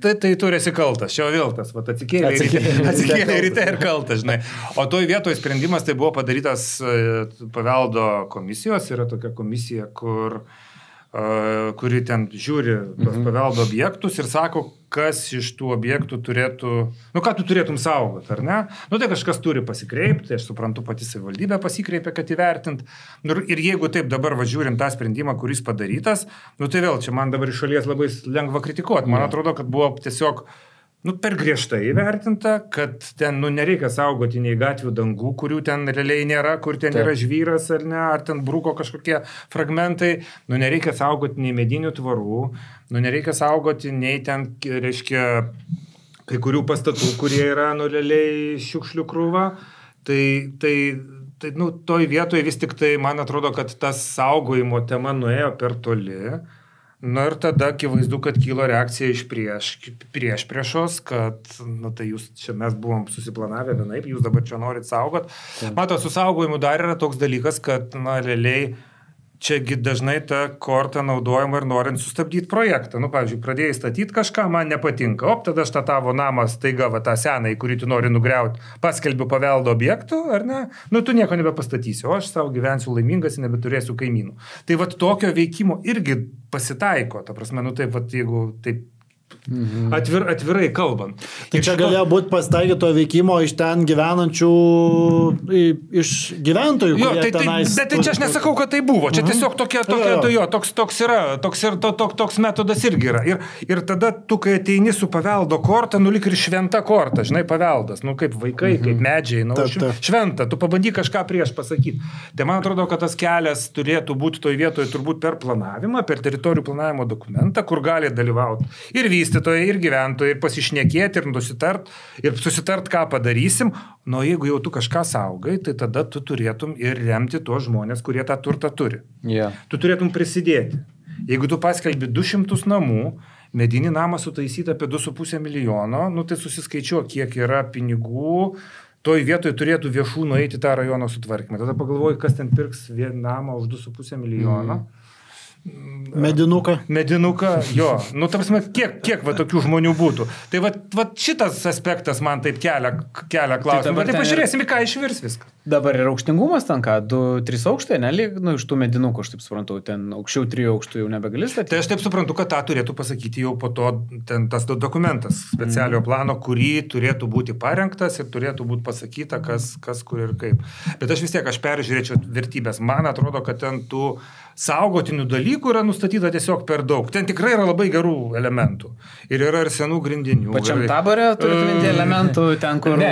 tai tu esi kaltas. Čia vėl tas, atsikėlė ryte ir kaltas, žinai. O toj vietoj sprendimas tai buvo padarytas paveldo komisijos, yra tokia komisija, kuri ten žiūri tos paveldo objektus ir sako, kas iš tų objektų turėtų, ką tu turėtum saugoti, ar ne? Tai kažkas turi pasikreipti, aš suprantu, pati savivaldybė pasikreipė, kad įvertint. Ir jeigu taip dabar žiūrint tą sprendimą, kuris padarytas, tai vėl čia man dabar iš šalies labai lengva kritikuoti. Man atrodo, kad buvo tiesiog per griežtai įvertinta, kad ten nereikia saugoti nei gatvių dangų, kurių ten realiai nėra, kur ten yra žvyras ar ne, ar ten bruko kažkokie fragmentai, nereikia saugoti nei medinių tvorų, nereikia saugoti nei ten, reiškia, kai kurių pastatų, kurie yra realiai šiukšlių krūva. Tai toj vietoje vis tik tai, man atrodo, kad tas saugojimo tema nuėjo per toli. Ir tada akivaizdu, kad kilo reakcija iš priešos, kad tai jūs čia mes buvom susiplanavę vienaip, jūs dabar čia norit saugot. Mato, su saugojimu dar yra toks dalykas, kad realiai čiagi dažnai ta korta naudojama ir norint sustabdyti projektą. Pavyzdžiui, pradėjai statyti kažką, man nepatinka, tada aš tą tavo namą staiga, tą seną, į kurį tu nori nugriauti, paskelbiu paveldo objektų, ar ne? Tu nieko nebepastatysi, o aš savo gyvensiu laimingas ir nebeturėsiu kaimynų. Tai tokio veikimo irgi pasitaiko, ta prasme, jeigu taip atvirai kalbant. Tai čia galėjo būti pasitaikyto veikimo iš ten gyvenančių, iš gyventojų, kurie tenais... Bet čia aš nesakau, kad tai buvo. Čia tiesiog toks metodas irgi yra. Ir tada tu, kai ateini su paveldo korta, lyg ir šventa korta, žinai, paveldas, kaip vaikai, kaip medžiai, šventa, tu pabandyk kažką prieš pasakyti. Tai man atrodo, kad tas kelias turėtų būti toj vietoje turbūt per planavimą, per teritorijų planavimo dokumentą, kur gali dalyvauti ir vystytojai, ir gyventojai, ir pasišnekėti, ir susitart, ką padarysim. Jeigu jau tu kažką saugai, tai tada tu turėtum ir remti tuos žmonės, kurie tą turtą turi. Yeah. Tu turėtum prisidėti. Jeigu tu paskelbi 200 namų, medinį namą sutaisyti apie 2,5 milijono, tai susiskaičiuok, kiek yra pinigų, toj vietoj turėtų viešų nueiti tą rajono sutvarkymą. Tada pagalvoji, kas ten pirks namą už 2,5 milijono. Medinuką, jo. Ta prasme, kiek tokių žmonių būtų. Tai šitas aspektas man taip kelia klausimą. Tai pažiūrėsim, ką išvirs viską. Dabar ir aukštingumas ten ką, 2-3 aukštai, nelyg, iš tų medinukų, aš taip suprantu, ten aukščiau 3 aukštų jau nebegali statyti. Tai aš taip suprantu, kad tą turėtų pasakyti jau po to ten tas dokumentas specialio plano, kurį turėtų būti parengtas ir turėtų būti pasakyta, kas kur ir kaip. Bet aš vis tiek, aš peržiūrėčiau vertybės. Man atrodo, kad ten tų saugotinių dalykų yra nustatyta tiesiog per daug. Ten tikrai yra labai gerų elementų. Ir yra ir senų grindinių. Pačiam Tabore turite minti elementų ten, kur... Ne.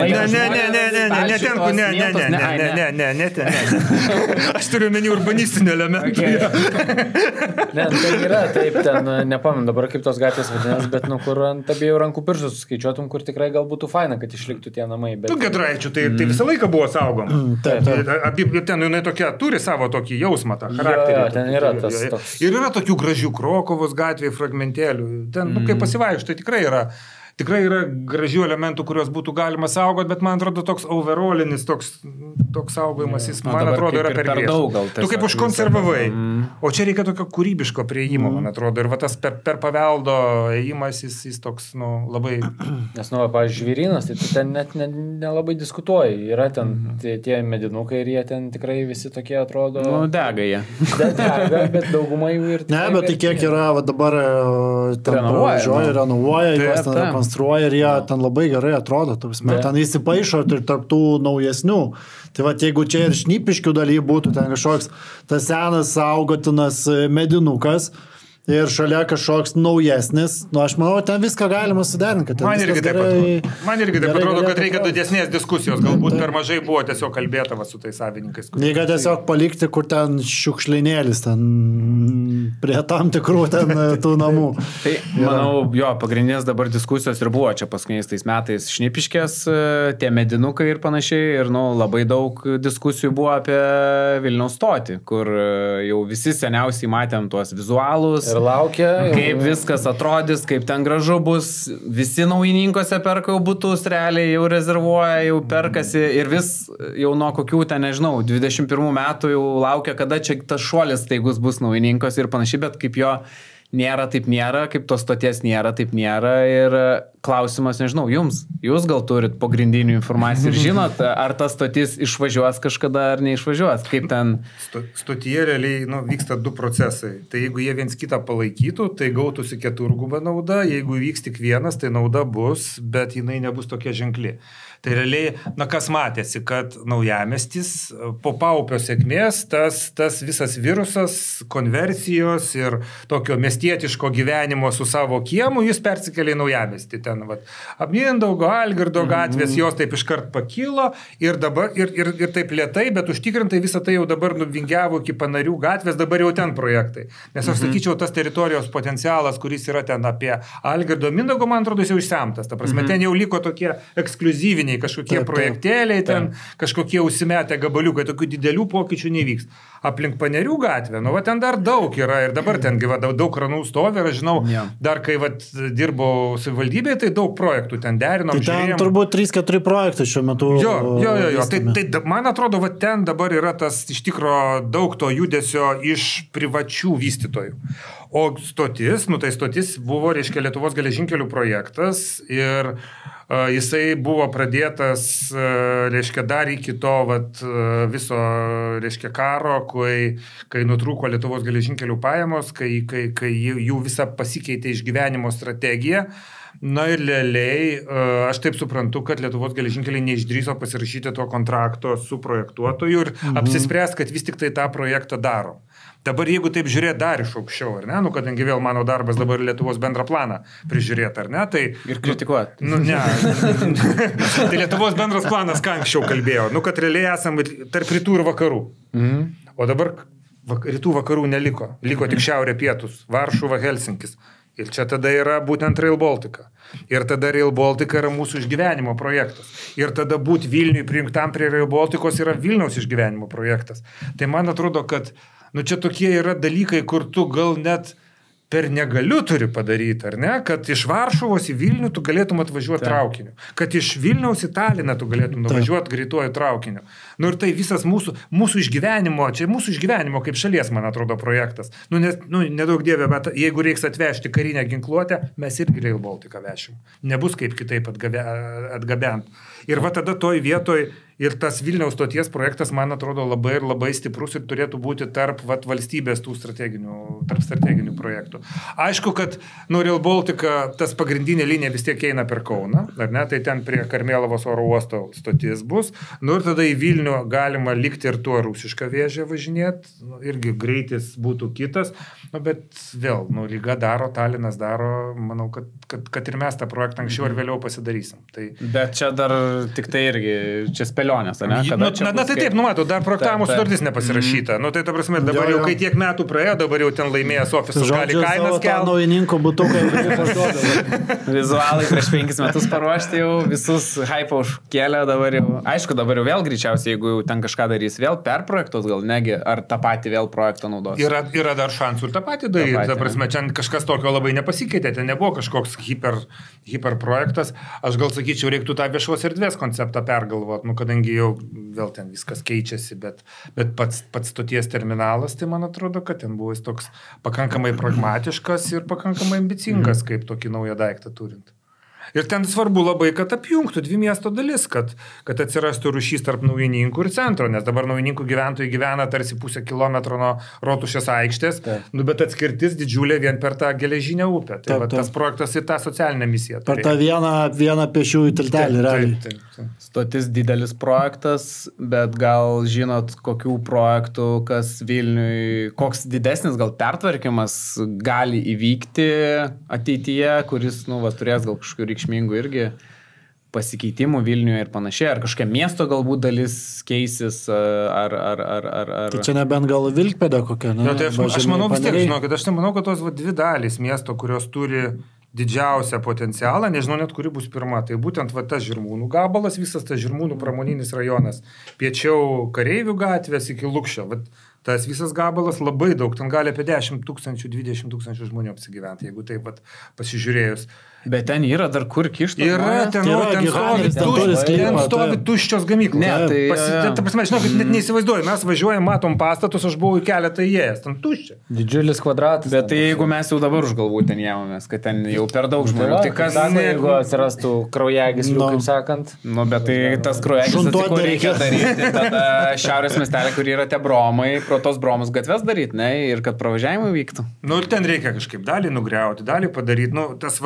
Aš turiu menį urbanistinių elementų. Ne, tai yra, taip, ten, nepamenu dabar kaip tos gatvės vadinės, bet kur ant abiejų rankų pirštų suskaičiuotum, kur tikrai gal būtų faina, kad išliktų tie namai. Bet... Gedraičių, tai visą laiką buvo saugoma. Ten jinai tokia, turi savo tokį jausmą, tą charakterį. Ten yra tas toks. Ir yra tokių gražių Krokovos gatvėje fragmentėlių. Ten, kaip pasivaikštai, tikrai yra gražių elementų, kuriuos būtų galima saugoti, bet man atrodo toks overallinis, toks saugojimas, jis man atrodo yra per griežtas. Tu kaip užkonservavai. O čia reikia tokio kūrybiško prieimo, man atrodo. Ir tas per paveldo ėjimas, jis toks, labai... Nes, pavyzdžiui, žvyrynas, tai tu ten net nelabai diskutuoji. Yra ten tie medinukai ir jie ten tikrai visi tokie atrodo... Dega jie. Dega, bet dauguma jų ir... Ne, bet tai kiek yra dabar renovuoja, juos ten konstruoja ir jie ten labai gerai atrodo, ten įsipaišo ir tarp tų naujesnių. Tai jeigu čia ir Šnipiškių daly būtų, ten kažkoks tas senas saugotinas medinukas, ir šalia kažkoks naujesnis, aš manau, ten viską galima suderinti. Man irgi taip atrodo, kad reikia didesnės diskusijos, galbūt per mažai buvo tiesiog kalbėta su tais savininkais. Reikia tiesiog palikti, kur ten šiukšlinėlis, ten prie tam tikrų ten tų namų. Tai, manau, pagrindinės dabar diskusijos ir buvo čia paskutiniais tais metais Šnipiškės, tie medinukai ir panašiai, ir labai daug diskusijų buvo apie Vilniaus stotį, kur jau visi seniausiai matėm tuos vizualus. Ir laukia. Kaip viskas atrodys, kaip ten gražu bus, visi naujininkose perka jau butus, realiai jau rezervuoja, jau perkasi ir vis jau nuo kokių ten, nežinau, 21 metų jau laukia, kada čia tas šuolis staigus bus naujininkos ir panašiai, bet kaip jo nėra, taip nėra, kaip tos stoties nėra, taip nėra ir klausimas, nežinau, jūs gal turit pagrindinių informacijų ir žinot, ar ta stotis išvažiuos kažkada ar neišvažiuos, kaip ten... Stotyje realiai vyksta du procesai, tai jeigu jie viens kitą palaikytų, tai gautųsi keturguba nauda, jeigu vyks tik vienas, tai nauda bus, bet jinai nebus tokia ženkli. Tai realiai, kas matėsi, kad Naujamiestis po Paupio sėkmės, tas visas virusas, konversijos ir tokio miestietiško gyvenimo su savo kiemu, jis persikėlė į Naujamiestį. Ten, Mindaugo, Algirdo gatvės, jos taip iškart pakilo ir dabar, ir taip lėtai, bet užtikrintai visą tai jau dabar nuvingiavo iki Panarių gatvės, dabar jau ten projektai. Nes aš sakyčiau, tas teritorijos potencialas, kuris yra ten apie Algirdo, Mindaugo, man atrodo, jis jau išsemtas. Ta prasme, ten jau liko tokie ekskliuzyviniai kažkokie projektėliai, ten kažkokie užsimetę gabaliukai, tokių didelių pokyčių nevyks. Aplink Panerių gatvę, ten dar daug yra ir dabar ten daug kranų stovi ir aš žinau, dar kai dirbau savivaldybėje, tai daug projektų ten derinom. Tai ten turbūt 3-4 projektai šiuo metu. Jo. Tai man atrodo, ten dabar yra tas iš tikro daug to judesio iš privačių vystytojų. O stotis, stotis buvo, reiškia, Lietuvos geležinkelių projektas ir jisai buvo pradėtas, reiškia, dar iki to viso, reiškia, karo, kai nutrūko Lietuvos geležinkelių pajamos, kai jų visa pasikeitė išgyvenimo strategija. Na ir realiai, aš taip suprantu, kad Lietuvos geležinkeliai neišdrįso pasirašyti to kontrakto su projektuotoju ir apsispręs, kad vis tik tai tą projektą daro. Dabar jeigu taip žiūrėt dar iš aukščiau, ar ne, kadangi vėl mano darbas dabar Lietuvos bendrą planą prižiūrėti, ar ne, tai... Ir kritikuoti. Ne. Tai Lietuvos bendras planas, ką anksčiau kalbėjau, kad realiai esam tarp rytų ir vakarų. O dabar rytų vakarų neliko. Liko tik šiaurė pietus, Varšuva, Helsinkis. Ir čia tada yra būtent Rail Baltica. Ir tada Rail Baltica yra mūsų išgyvenimo projektas. Ir tada būti Vilniui prijungtam prie Rail Balticos yra Vilniaus išgyvenimo projektas. Tai man atrodo, kad čia tokie yra dalykai, kur tu gal net per negaliu turi padaryti, ar ne? Kad iš Varšuvos į Vilnių tu galėtum atvažiuoti traukiniu. Kad iš Vilniaus į Taliną tu galėtum nuvažiuoti greituoju traukiniu. Ir tai visas mūsų išgyvenimo, čia mūsų išgyvenimo kaip šalies, man atrodo, projektas. Nedaug dievė, bet jeigu reiks atvežti karinę ginkluotę, mes irgi Rail Baltica vešim. Nebus kaip kitaip atgabent. Ir tada toj vietoj ir tas Vilniaus stoties projektas, man atrodo, labai ir labai stiprus ir turėtų būti tarp valstybės tų strateginių projektų. Aišku, kad Rail Baltica tas pagrindinė linija vis tiek eina per Kauną, ar ne? Tai ten prie Karmėlavos oro uosto stotis bus. Ir tada į Vilnių galima likti ir tuo rusišką vėžę važinėti, irgi greitis būtų kitas, bet vėl, Ryga daro, Talinas daro, manau, kad ir mes tą projektą anksčiau ar vėliau pasidarysim. Bet čia dar tik tai irgi, čia spėlionės, ne? Tai taip, numatau, dar projektavimo sutartis nepasirašyta. Tai ta prasme, dabar jau kai tiek metų praėjo, dabar jau ten laimėjęs ofisas gali kainas kelti. Naujininko butukai vizualai prieš 5 metus paruošti jau visus hypo užkėlė, dabar jau, aišku, dabar jau vėl greičiausiai, jeigu jau ten kažką darys, vėl perprojektos gal negi, ar tą patį vėl projektą naudos. Yra dar šansų ir tą patį daryti. Ta prasme, čia kažkas tokio labai nepasikeitė, ten nebuvo kažkoks hiper projektas. Aš gal sakyčiau, reiktų tą viešos erdvės konceptą pergalvoti, kadangi jau vėl ten viskas keičiasi, bet pats stoties terminalas, tai man atrodo, kad ten buvo jis toks pakankamai pragmatiškas ir pakankamai ambicingas, kaip tokį naują daiktą turint. Ir ten svarbu labai, kad apjungtų dvi miesto dalis, kad atsirastų ryšys tarp Naujininkų ir centro, nes dabar Naujininkų gyventojai gyvena tarsi pusę kilometro nuo Rotušės aikštės, bet atskirtis didžiulė vien per tą geležinę upę. Tai tas projektas į tą socialinę misiją. Per tą vieną pėsčiųjų tiltelį, realiai. Stotis didelis projektas, bet gal žinot, kokių projektų, kas Vilniui, koks didesnis gal pertvarkymas gali įvykti ateityje, kuris, turės gal kažkokių reikšmingų irgi pasikeitimų Vilniuje ir panašiai, ar kažkokia miesto galbūt dalis keisis, ar... Tai čia nebent gal Vilkpėda kokia, ne? Tai aš manau vis tiek, žinokit, aš manau, kad tos dvi dalys miesto, kurios turi didžiausią potencialą, nežinau net kuri bus pirma, tai būtent tas Žirmūnų gabalas, visas tas Žirmūnų pramoninis rajonas, piečiau Kareivių gatvės iki Lukšio, tas visas gabalas labai daug, ten gali apie 10 000, 20 000 žmonių apsigyventi, jeigu taip pasižiūrėjus. Bet ten yra dar kur kišti. Yra, ten stovi tuščios gamyklos. Ne, ta prasme, žinokit, net neįsivaizduoju, mes važiuojam, matom pastatus, aš buvau į keletą įėjęs, ten tuščia. Didžiulis kvadratas. Bet tai jeigu mes jau dabar už galvų ten jėmėmės, kad ten jau per daug žmonių, tai kas... Jeigu atsirastų kraujagyslių, kaip sakant. Bet tai tas kraujagyslių reikia daryti. Tada šiaurės miestelė, kur yra tie bromai, pro tos bromus gatves daryti, ne, ir kad pravažiavimai vyktų. Ten reikia kažkaip dalį nugriauti, dalį padaryti. Tas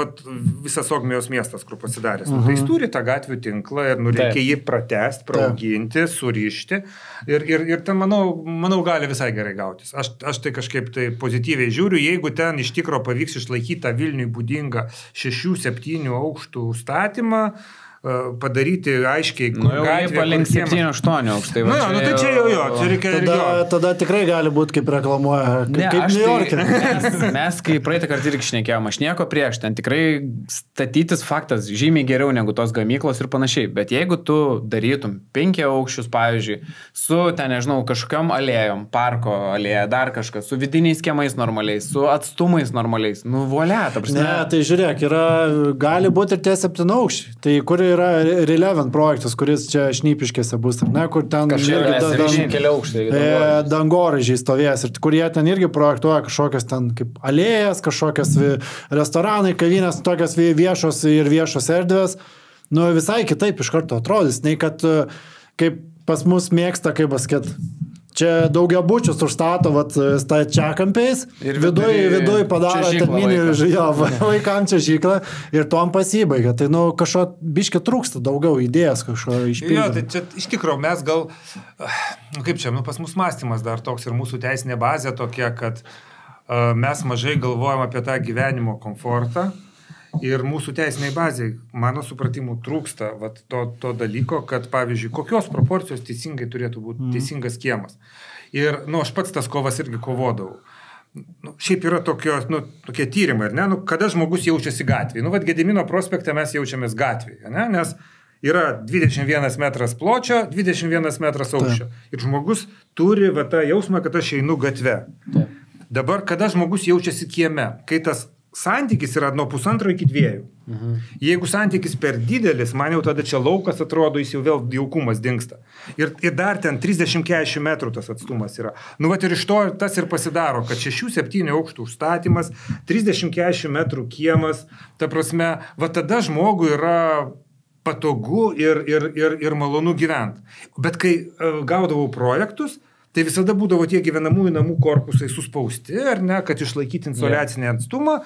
visas Ogmijos miestas, kur pasidaręs. Tai jis turi tą gatvių tinklą ir reikia jį pratęsti, praauginti, surišti. Ir ten, manau, gali visai gerai gautis. Aš tai kažkaip tai pozityviai žiūriu, jeigu ten iš tikro pavyks išlaikyti tą Vilniui būdingą 6-7 aukštų statymą, padaryti aiškiai, kur gatvė palink 7-8 aukštai. Tai čia jau, čia reikia... Tada tikrai gali būti, kaip reklamuoja, kaip New York'e. Mes, kai praeitą kartą irgi šnekėjom, aš nieko prieš, ten tikrai statytis faktas žymiai geriau negu tos gamyklos ir panašiai, bet jeigu tu darytum 5 aukščius, pavyzdžiui, su, ten nežinau, kažkokiam alėjom, parko alėja, dar kažkas, su vidiniais kiemais normaliais, su atstumais normaliais, volia, ta prasme. Ne, tai žiūrėk, gali būti ir tie 7 aukščiai, tai kur yra Relevant projektas, kuris čia Šnypiškėse bus, ne, kur ten dangoraižiai stovės ir kur jie ten irgi projektuoja kažkokias ten kaip alėjas, kažkokias restoranai, kavinės, tokias viešos ir viešos erdvės, visai kitaip iš karto atrodys, nei kad kaip pas mus mėgsta, kaip pasakėt, čia daugiabučius užstato stačiakampiais ir viduj padaro vaikams čiažyklą ir tom pasibaigia. Tai kažko biški trūksta daugiau idėjas kažko išpildyti. Jo, tai čia iš tikrųjų mes gal, kaip čia, pas mus mąstymas dar toks ir mūsų teisinė bazė tokia, kad mes mažai galvojam apie tą gyvenimo komfortą. Ir mūsų teisiniai baziai, mano supratimu, trūksta to dalyko, kad, pavyzdžiui, kokios proporcijos teisingai turėtų būti teisingas kiemas. Ir, aš pats tas kovas irgi kovodavau. Šiaip yra tokie tyrimai, ne? Kada žmogus jaučiasi gatvėje. Gedimino prospekte mes jaučiamės gatvėje, ne? Nes yra 21 metras pločio, 21 metras aukščio. Ir žmogus turi tą jausmą, kad aš einu gatve. Dabar, kada žmogus jaučiasi kieme, kai tas santykis yra nuo 1,5 iki 2. Jeigu santykis per didelis, man jau tada čia laukas atrodo, jis jau vėl jaukumas dingsta. Ir dar ten 30-40 metrų tas atstumas yra. Ir iš to tas ir pasidaro, kad 6-7 aukštų užstatymas, 30-40 metrų kiemas, ta prasme, tada žmogui yra patogu ir malonu gyventi. Bet kai gaudavau projektus, tai visada būdavo tie gyvenamųjų namų korpusai suspausti, ar ne, kad išlaikyti insoliacinį atstumą,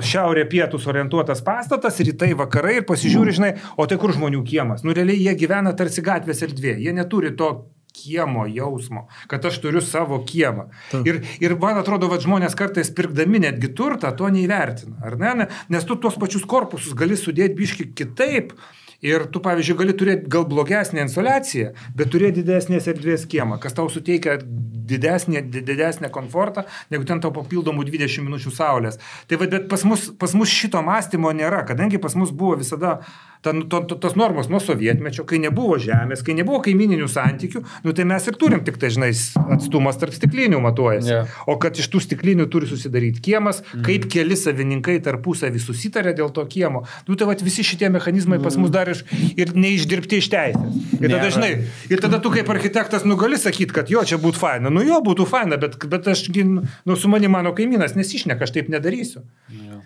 šiaurė pietus orientuotas pastatas, rytai vakarai ir pasižiūri, žinai, o tai kur žmonių kiemas? Realiai jie gyvena tarsi gatvės erdvė, jie neturi to kiemo jausmo, kad aš turiu savo kiemą. Ir man atrodo, žmonės kartais pirkdami netgi turtą to neįvertina, ar ne? Nes tu tuos pačius korpusus gali sudėti biški kitaip. Ir tu, pavyzdžiui, gali turėti gal blogesnę insoliaciją, bet turėti didesnės erdvės kiemą, kas tau suteikia didesnę komfortą, negu ten tau papildomų 20 minučių saulės. Tai bet pas mus šito mąstymo nėra, kadangi pas mus buvo visada tos normos nuo sovietmečio, kai nebuvo žemės, kai nebuvo kaimininių santykių, tai mes ir turim tik tai, žinai, atstumas tarp stiklinių matuojasi. Yeah. O kad iš tų stiklinių turi susidaryti kiemas, kaip keli savininkai tarpusavį susitarė dėl to kiemo. Tai visi šitie mechanizmai pas mus dar ir neišdirbti iš teisės. Ir tada, žinai, ir tada tu kaip architektas gali sakyti, kad jo, čia būtų faina. Jo, būtų faina, bet aš, su manim mano kaimynas nesišneka, aš taip nedarysiu. Yeah.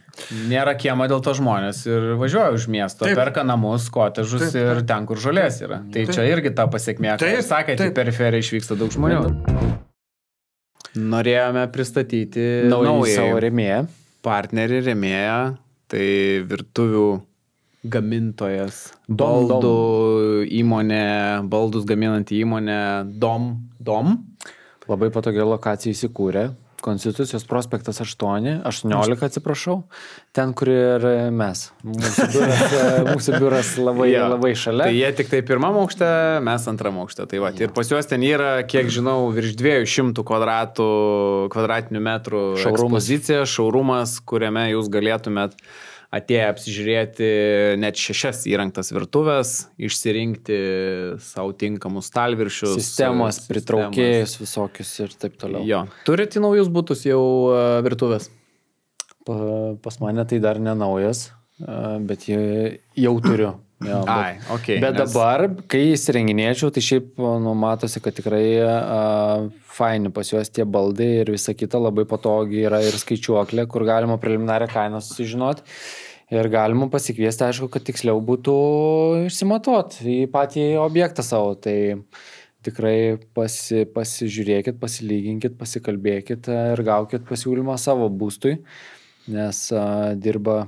Nėra kiemo dėl to žmonės ir važiuoja už miesto, perka namus, kotežus ir ten, kur žolės yra. Tai čia irgi ta pasiekmė. Tai sakėte, į periferiją išvyksta daug žmonių. Norėjome pristatyti naują savo rėmėją. Partnerį rėmėją, tai virtuvių gamintojas, baldų įmonė, baldus gaminanti įmonė Dom. Labai patogiai lokacija įsikūrė. Konstitucijos prospektas 18 atsiprašau, ten, kur ir mes. Mūsų biuras labai šalia. Tai jie tik tai pirmam aukšte, mes antram aukšte. Tai va, ir pas juos ten yra, kiek žinau, virš 200 kvadratinių metrų ekspozicija, šaurumas, kuriame jūs galėtumėt atėję apsižiūrėti net 6 įrengtas virtuvės, išsirinkti savo tinkamus stalviršius. Sistemas, pritraukėjus visokius ir taip toliau. Jo. Turite naujus butus jau virtuvės? Pas mane tai dar ne naujas, bet jau turiu. Jo, bet dabar, kai įsirenginėčiau, tai šiaip matosi, kad tikrai faini pas juos tie baldai ir visa kita labai patogiai yra ir skaičiuoklė, kur galima preliminarią kainą susižinoti ir galima pasikviesti, aišku, kad tiksliau būtų išsimatuoti į patį objektą savo. Tai tikrai pasižiūrėkit, pasilyginkit, pasikalbėkit ir gaukit pasiūlymą savo būstui. Nes dirba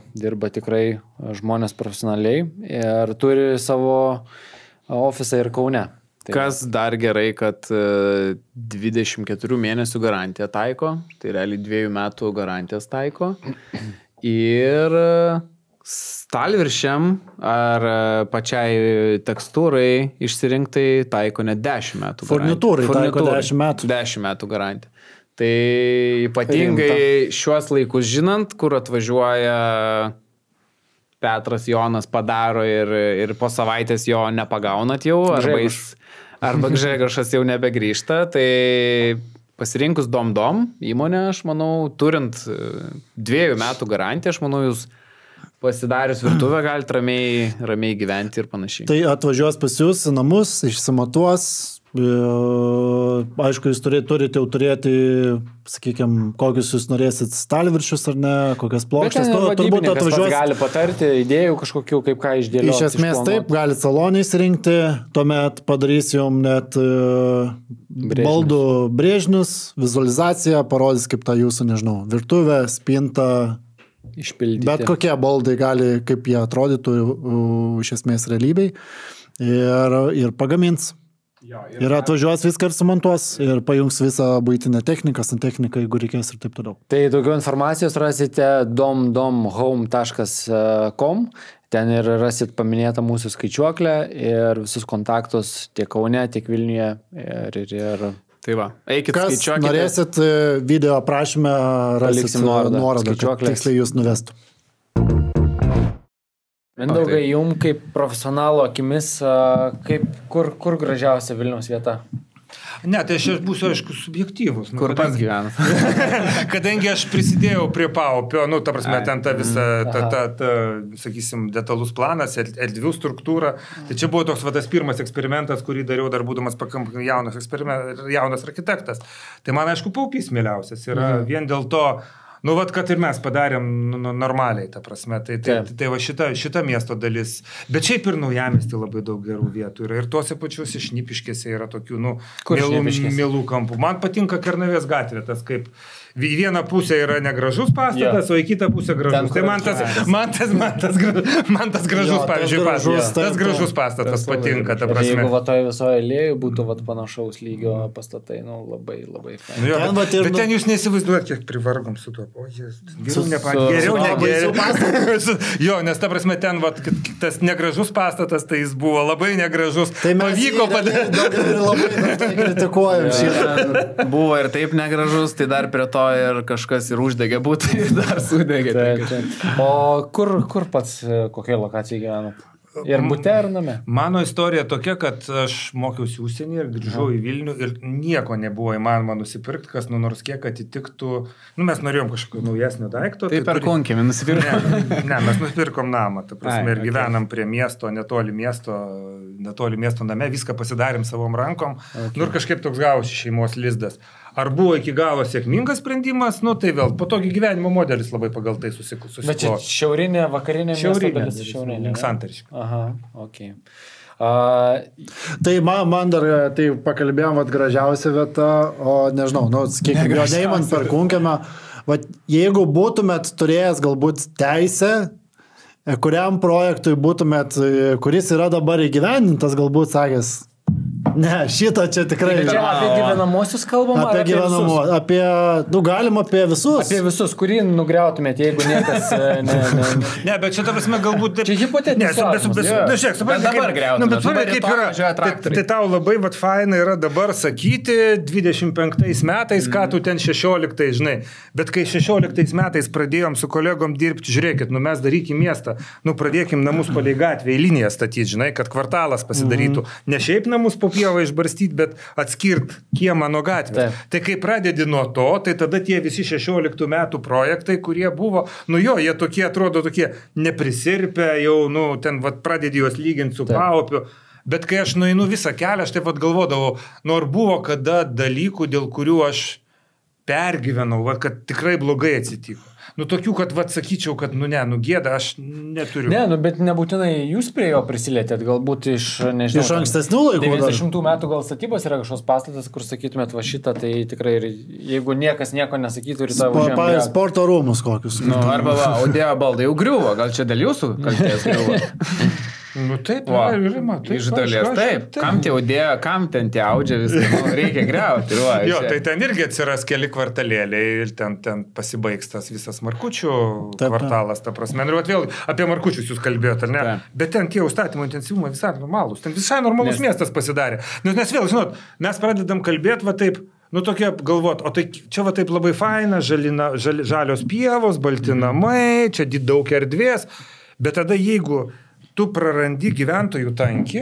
tikrai žmonės profesionaliai ir turi savo ofisą ir Kaune. Kas dar gerai, kad 24 mėnesių garantiją taiko, tai realiai 2 metų garantijas taiko. Ir stalviršiam ar pačiai tekstūrai išsirinktai taiko net 10 metų garantiją. Furnitūrai taiko 10 metų. 10 metų garantiją. Tai ypatingai šiuos laikus žinant, kur atvažiuoja Petras Jonas padaro ir po savaitės jo nepagaunat jau, arba Gžegošas jau nebegrįžta, tai pasirinkus Dom įmonę, aš manau, turint 2 metų garantiją, aš manau, jūs pasidarius virtuvę galite ramiai gyventi ir panašiai. Tai atvažiuos pas jūs į namus, išsimatuos. Aišku, jūs turite jau turėti, sakykime, kokius jūs norėsit stalviršius ar ne, kokias plokštės. Turbūt atvažiuos. Gali patarti idėjų kažkokių, kaip ką išdėlioti. Iš esmės taip, galite salonį įsirinkti, tuomet padarys jums net baldų brėžinius, vizualizaciją, parodys kaip ta jūsų, nežinau, virtuvė, spinta. Išpildyti. Bet kokie baldai gali, kaip jie atrodytų iš esmės realybei ir pagamins. Ir atvažiuos viską ir sumontuos ir pajungs visą buitinę techniką, santechniką, jeigu reikės ir taip toliau. Tai daugiau informacijos rasite domhome.com, ten ir rasit paminėtą mūsų skaičiuoklę ir visus kontaktus tiek Kaune, tiek Vilniuje ir Tai va, eikit Kas skaičiuokite. norėsit video aprašymę, rasit nuorodą, kad tiksliai jūs nuvestų. Mindaugai, jum kaip profesionalo akimis, kur gražiausia Vilniaus vieta? Ne, tai aš būsiu, aišku, subjektyvus. Kur pats gyvenas? Kadangi aš prisidėjau prie Paupio, ta prasme, ten ta visa, sakysim, detalus planas, erdvių struktūra. Tai čia buvo toks tas pirmas eksperimentas, kurį dariau dar būdamas pakankamai jaunas architektas. Tai man, aišku, Paupys mieliausias yra vien dėl to, kad ir mes padarėm normaliai, ta prasme. Tai va šita miesto dalis. Bet šiaip ir Naujamiesty labai daug gerų vietų yra. Ir tuose pačiuose Šnipiškėse yra tokių, mielų kampų. Man patinka Kernavės gatvė, tas kaip į vieną pusę yra negražus pastatas, o į kitą pusę gražus. Tai man tas gražus, pavyzdžiui, pastatas. Tas gražus pastatas patinka, ta prasme. Jeigu toje visoje alėjoje būtų panašaus lygio pastatai, labai, labai fainai. Bet ten jūs neįsivaizduojat, kiek privargom su tuo. Geriau. Jo, nes ta prasme ten tas negražus pastatas, tai jis buvo labai negražus. Tai pavyko padaryti. Labai kritikuojam šį. Buvo ir taip negražus, tai dar prie to ir kažkas ir uždegė būtų ir dar sudegė. O kur pats, kokiai lokacijai gyvenat? Ir bute ar name? Mano istorija tokia, kad aš mokiausi užsienį ir grįžau į Vilnių ir nieko nebuvo įmanoma nusipirkti, kas nors kiek atitiktų. Mes norėjom kažkokio naujesnio daikto. Tai per konkėmį nusipirkom. Ne, mes nusipirkom namą, ta prasme, ir gyvenam prie miesto, netoli miesto name, viską pasidarėm savom rankom. Ir kažkaip toks gavosi šeimos lizdas. Ar buvo iki galo sėkmingas sprendimas, tai vėl, patogi gyvenimo modelis labai pagal tai susiklostė. Bet čia šiaurinė, vakarinė miesto dalis šiaurinė. Santariška. Aha, okei. Tai man dar, tai pakalbėjom, gražiausia vieta, o nežinau, sakykime, jo neimant per Kunkemę, jeigu būtumėt turėjęs galbūt teisę, kuriam projektui būtumėt, kuris yra dabar įgyvendintas, galbūt sakęs, ne, šitą čia tikrai. Čia apie gyvenamosius kalbam? Apie gyvenamosius. Apie, galim apie visus. Apie visus, kurį nugriautumėt, jeigu niekas... Ne, bet čia, ta prasme, galbūt... Čia hipotetinis klausimas. Žiūrėk, suprantate, dabar griautumėt. Bet suprantate, kaip yra. Tai tau labai faina yra dabar sakyti 25 metais, ką tu ten 16, žinai. Bet kai 16 metais pradėjom su kolegom dirbti, žiūrėkit, mes darykim miestą, pradėkim namus palei gatvę į liniją statyti, žinai, kad kvartalas pasidarytų. Ne šiaip namus po pievą išbarstyti, bet atskirt kiemą nuo gatvės. Tai kai pradedi nuo to, tai tada tie visi 16 metų projektai, kurie buvo, jie tokie atrodo tokie neprisirpę, jau, ten pradedi juos lyginti su paupiu. Bet kai aš nueinu visą kelią, aš taip galvodavau, ar buvo kada dalykų, dėl kurių aš pergyvenau, kad tikrai blogai atsitiko. Tokių, kad, sakyčiau, kad, gėda, aš neturiu. Ne, bet nebūtinai jūs prie jo prisilietėt, galbūt iš, nežinau, iš ankstesnių laikų. 90 metų gal statybos yra kažkoks pastatas, kur sakytumėt, šitą, tai tikrai, jeigu niekas nieko nesakytų ir tavo žemė. Sporto rūmus kokius. Arba, Audėjo baldai jau griuvo, gal čia dėl jūsų kaltės griuvo? Taip, iš dalies taip. Kam tie Audėjo, kam ten tie audžia viską, reikia griauti. Jo, tai ten irgi atsiras keli kvartalėliai ir ten pasibaigs tas visas Markučių kvartalas, ta prasme. Ir vėl apie Markučius jūs kalbėjote, ar ne? Bet ten tie užstatymo intensyvumai visai normalūs. Ten visai normalus miestas pasidarė. Nes vėl, žinot, mes pradedam kalbėti taip, tokie galvot, o tai čia taip labai faina, žalios pievos, balti namai, čia daug erdvės, bet tada jeigu tu prarandi gyventojų tankį,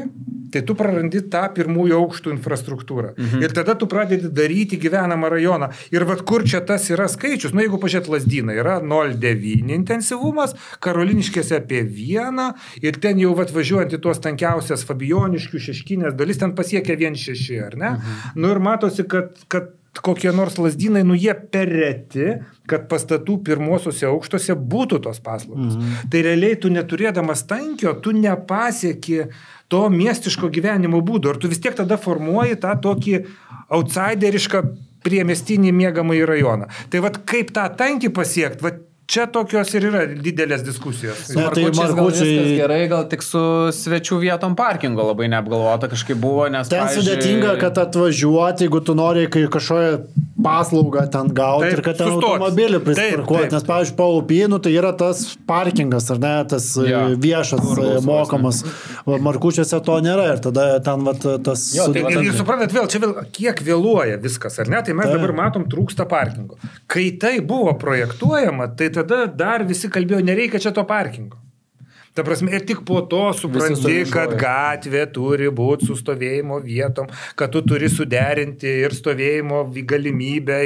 tai tu prarandi tą pirmųjų aukštų infrastruktūrą. Ir tada tu pradedi daryti gyvenamą rajoną. Ir kur čia tas yra skaičius? Jeigu pažiūrėt Lazdynai, yra 0,9 intensyvumas, Karoliniškėse apie 1, ir ten jau važiuojant į tuos tankiausias Fabijoniškių, Šeškinės dalis, ten pasiekia 1,6, ar ne? Ir matosi, kad kokie nors Lazdynai, jie per reti, kad pastatų pirmuosiuose aukštuose būtų tos paslaugos. Tai realiai tu neturėdamas tankio, tu nepasieki to miestiško gyvenimo būdo. Ir tu vis tiek tada formuoji tą tokį outsiderišką priemiestinį miegamąjį rajoną. Tai kaip tą tankį pasiekti, čia tokios ir yra didelės diskusijos. Su Markučiais gal viskas gerai, gal tik su svečių vietom parkingo labai neapgalvota kažkaip buvo, nes ten sudėtinga, kad atvažiuoti, jeigu tu nori kažkoje paslaugą ten gauti ir kad ten automobilį prisparkuoti. Nes, pavyzdžiui, po Upynų tai yra tas parkingas, ar ne, tas viešas mokamas. Markučiuose to nėra ir tada ten tas... Ir suprantat vėl, čia kiek vėluoja viskas, ar ne? Tai mes dabar matom trūksta parkingo. Kai tai buvo projektuojama, tai tada dar visi kalbėjo, nereikia čia to parkingo. Ta prasme, ir tik po to supranti, kad gatvė turi būti su stovėjimo vietom, kad tu turi suderinti ir stovėjimo galimybę,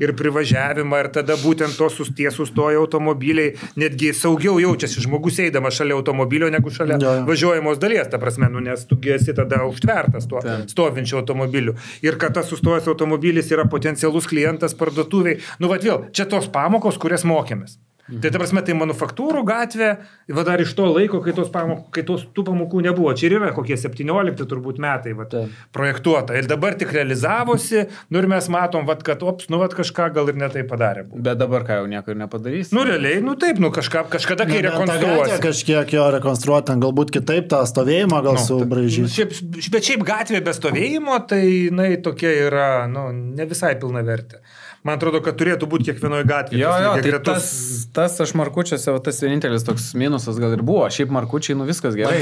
ir privažiavimą, ir tada būtent tie sustoja automobiliai, netgi saugiau jaučiasi žmogus eidamas šalia automobilio, negu šalia važiuojamos dalies, ta prasme, nes tu esi tada užtvertas tuo stovinčiu automobiliu. Ir kad tas sustojęs automobilis yra potencialus klientas parduotuviai. Vėl, čia tos pamokos, kurias mokėmės. Tai ta prasme, tai manufaktūrų gatvė, dar iš to laiko, kai tų pamokų nebuvo. Čia ir yra kokie 17 turbūt metai projektuota. Ir dabar tik realizavosi, ir mes matom, kad kažką gal ir netai padarė. Bet dabar ką jau nieko ir nepadarys? Realiai, taip, kažkada, kai rekonstruosi. Kažkiek jo rekonstruoti, galbūt kitaip tą stovėjimą gal subraižyti. Bet šiaip gatvė be stovėjimo, tai tokia yra, ne visai pilna vertė. Man atrodo, kad turėtų būti kiekvienoje gatvėje. Jo, tai tas aš Markučiuose, tas vienintelis toks minusas gal ir buvo. Šiaip Markučiai, viskas gerai.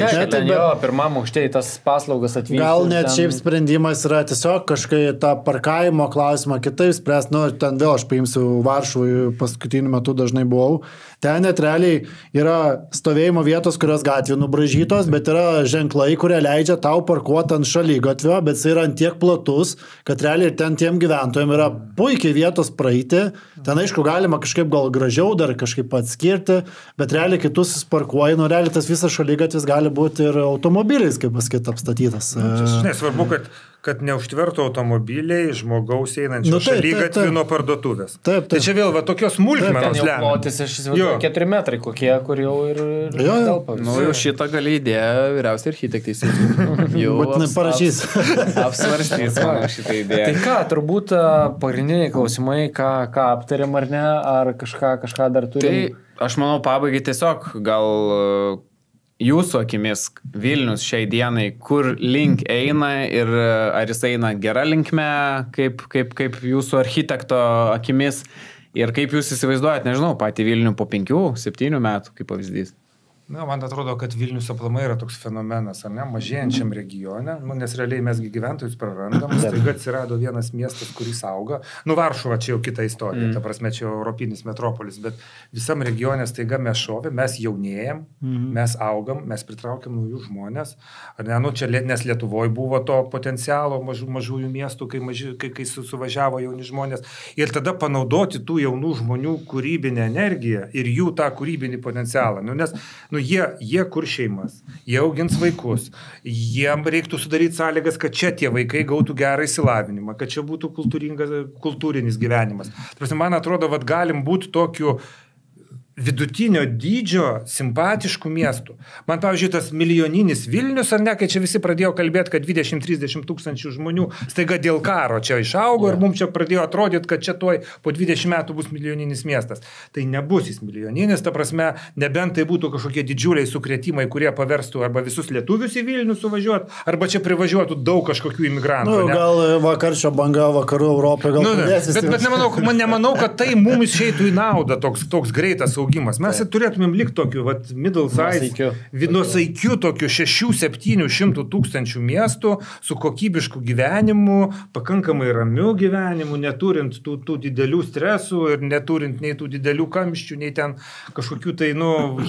Pirmam aukštėje tas paslaugas atvykti. Gal net šiaip sprendimas yra tiesiog kažkaip tą parkavimo klausimą kitaip spręs. Ten vėl aš paimsiu Varšuvai, paskutiniu metu dažnai buvau. Ten net realiai yra stovėjimo vietos, kurios gatvė nubražytos, bet yra ženklai, kurie leidžia tau parkuoti ant šaligatvio, bet jis yra ant tiek platus, kad realiai ir ten tiem gyventojams yra puikiai vietos praeiti. Ten aišku galima kažkaip gal gražiau dar kažkaip atskirti, bet realiai kitus parkuoji, realiai tas visas šaligatvis gali būti ir automobiliais, kaip pasakyti, apstatytas. Nesvarbu, kad neužtvertų automobiliai žmogaus einančio šaligatvį nuo parduotuvės. Taip. Tai čia vėl tokios smulkmenos lemia. Plotis, aš įsivaizduoju, 4 metrai kokie, kur jau ir telpa. Jau šitą gali idėją vyriausiai architektai. Būtinai parašys. Apsvarstys mano šitą idėją. Tai ką, turbūt pagrindiniai klausimai, ką aptarėm ar ne, ar kažką dar turim? Tai aš manau pabaigai tiesiog gal... Jūsų akimis Vilnius šiai dienai, kur link eina ir ar jis eina gera linkme, kaip jūsų architekto akimis ir kaip jūs įsivaizduojat, nežinau, patį Vilnių po 5-7 metų, kaip pavyzdys? Man atrodo, kad Vilnius aplamai yra toks fenomenas, ar ne, mažėjančiam regione, nes realiai mesgi gyventojus prarandam, staiga atsirado vienas miestas, kuris auga. Varšuva čia jau kita istorija, ta prasme čia europinis metropolis, bet visam regione staiga mes šovėm, mes jaunėjam, mes augam, mes pritraukiam naujus žmonės, ar ne, čia nes Lietuvoje buvo to potencialo mažųjų miestų, kai suvažiavo jauni žmonės, ir tada panaudoti tų jaunų žmonių kūrybinę energiją ir jų tą kūrybinį potencialą, nes jie kur šeimas, jie augins vaikus, jiem reiktų sudaryti sąlygas, kad čia tie vaikai gautų gerą įsilavinimą, kad čia būtų kultūrinis gyvenimas. Man atrodo, galim būti tokiu vidutinio dydžio simpatiškų miestų. Man, pavyzdžiui, tas milijoninis Vilnius, ar ne, kai čia visi pradėjo kalbėti, kad 20-30 tūkstančių žmonių staiga dėl karo čia išaugo ir mums čia pradėjo atrodyti, kad čia tuoj po 20 metų bus milijoninis miestas. Tai nebus jis milijoninis, ta prasme, nebent tai būtų kažkokie didžiuliai sukrėtimai, kurie paverstų arba visus lietuvius į Vilnių suvažiuoti, arba čia privažiuotų daug kažkokių imigrantų. Gal vakarčio banga vakarų Europoje, gal bet nemanau, kad tai mums išeitų į naudą toks greitas augimas. Mes turėtumėm likti tokiu, middle size, nuosaikiu tokiu 600-700 tūkstančių miestų su kokybišku gyvenimu, pakankamai ramiu gyvenimu, neturint tų didelių stresų ir neturint nei tų didelių kamščių, nei ten kažkokių tai,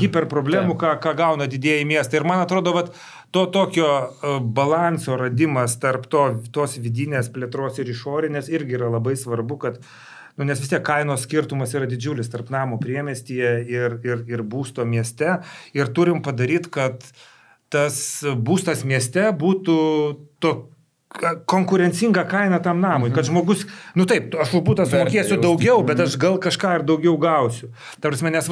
hiperproblemų, ką gauna didieji miestai. Ir man atrodo, to tokio balanso radimas tarp tos vidinės plėtros ir išorinės irgi yra labai svarbu, kad nes vis tiek kainos skirtumas yra didžiulis tarp namų priemiestyje ir būsto mieste. Ir turim padaryti, kad tas būstas mieste būtų konkurencinga kaina tam namui, kad žmogus, taip, aš būtą sumokėsiu daugiau, bet aš gal kažką ir daugiau gausiu. Ta prasme, nes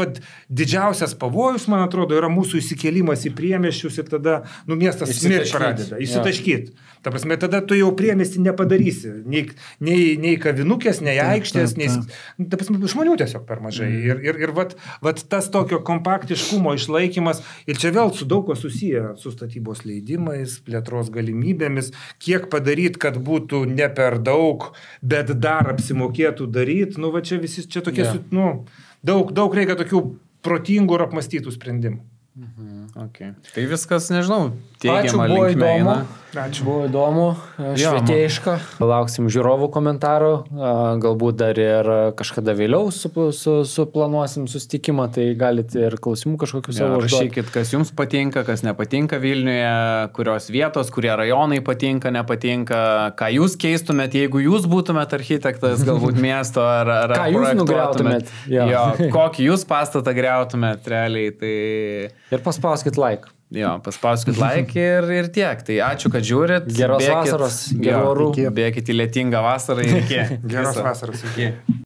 didžiausias pavojus, man atrodo, yra mūsų įsikėlimas į priemiesčius ir tada, miestas smirt pradeda, įsitaškyti. Ta prasme, tada tu jau priemiestį nepadarysi, nei kavinukės, nei aikštės, ta prasme, žmonių tiesiog per mažai. Ir tas tokio kompaktiškumo išlaikymas, ir čia vėl su daug ko susiję, su statybos leidimais, plėtros galimybėmis, kiek padaryti, kad būtų ne per daug, bet dar apsimokėtų daryti. Čia visi, čia tokie, daug reikia tokių protingų ir apmąstytų sprendimų. Okay. Tai viskas, nežinau, teigiama linkme eina. Ačiū, buvo įdomu, švietėjiška. Lauksim žiūrovų komentarų, galbūt dar ir kažkada vėliau suplanuosim susitikimą, tai galite ir klausimų kažkokių savo užduoti. Rašykit, kas jums patinka, kas nepatinka Vilniuje, kurios vietos, kurie rajonai patinka, nepatinka, ką jūs keistumėt, jeigu jūs būtumėt architektas, galbūt miesto ar ką jūs nugriautumėt. Kokį jūs pastatą griautumėt realiai. Tai... Ir paspauskit like. Paspauskit like ir tiek. Tai ačiū, kad žiūrit. Geros vasaros, gerų orų. Bėkit į lietingą vasarą ir iki. Geros vasaros, iki.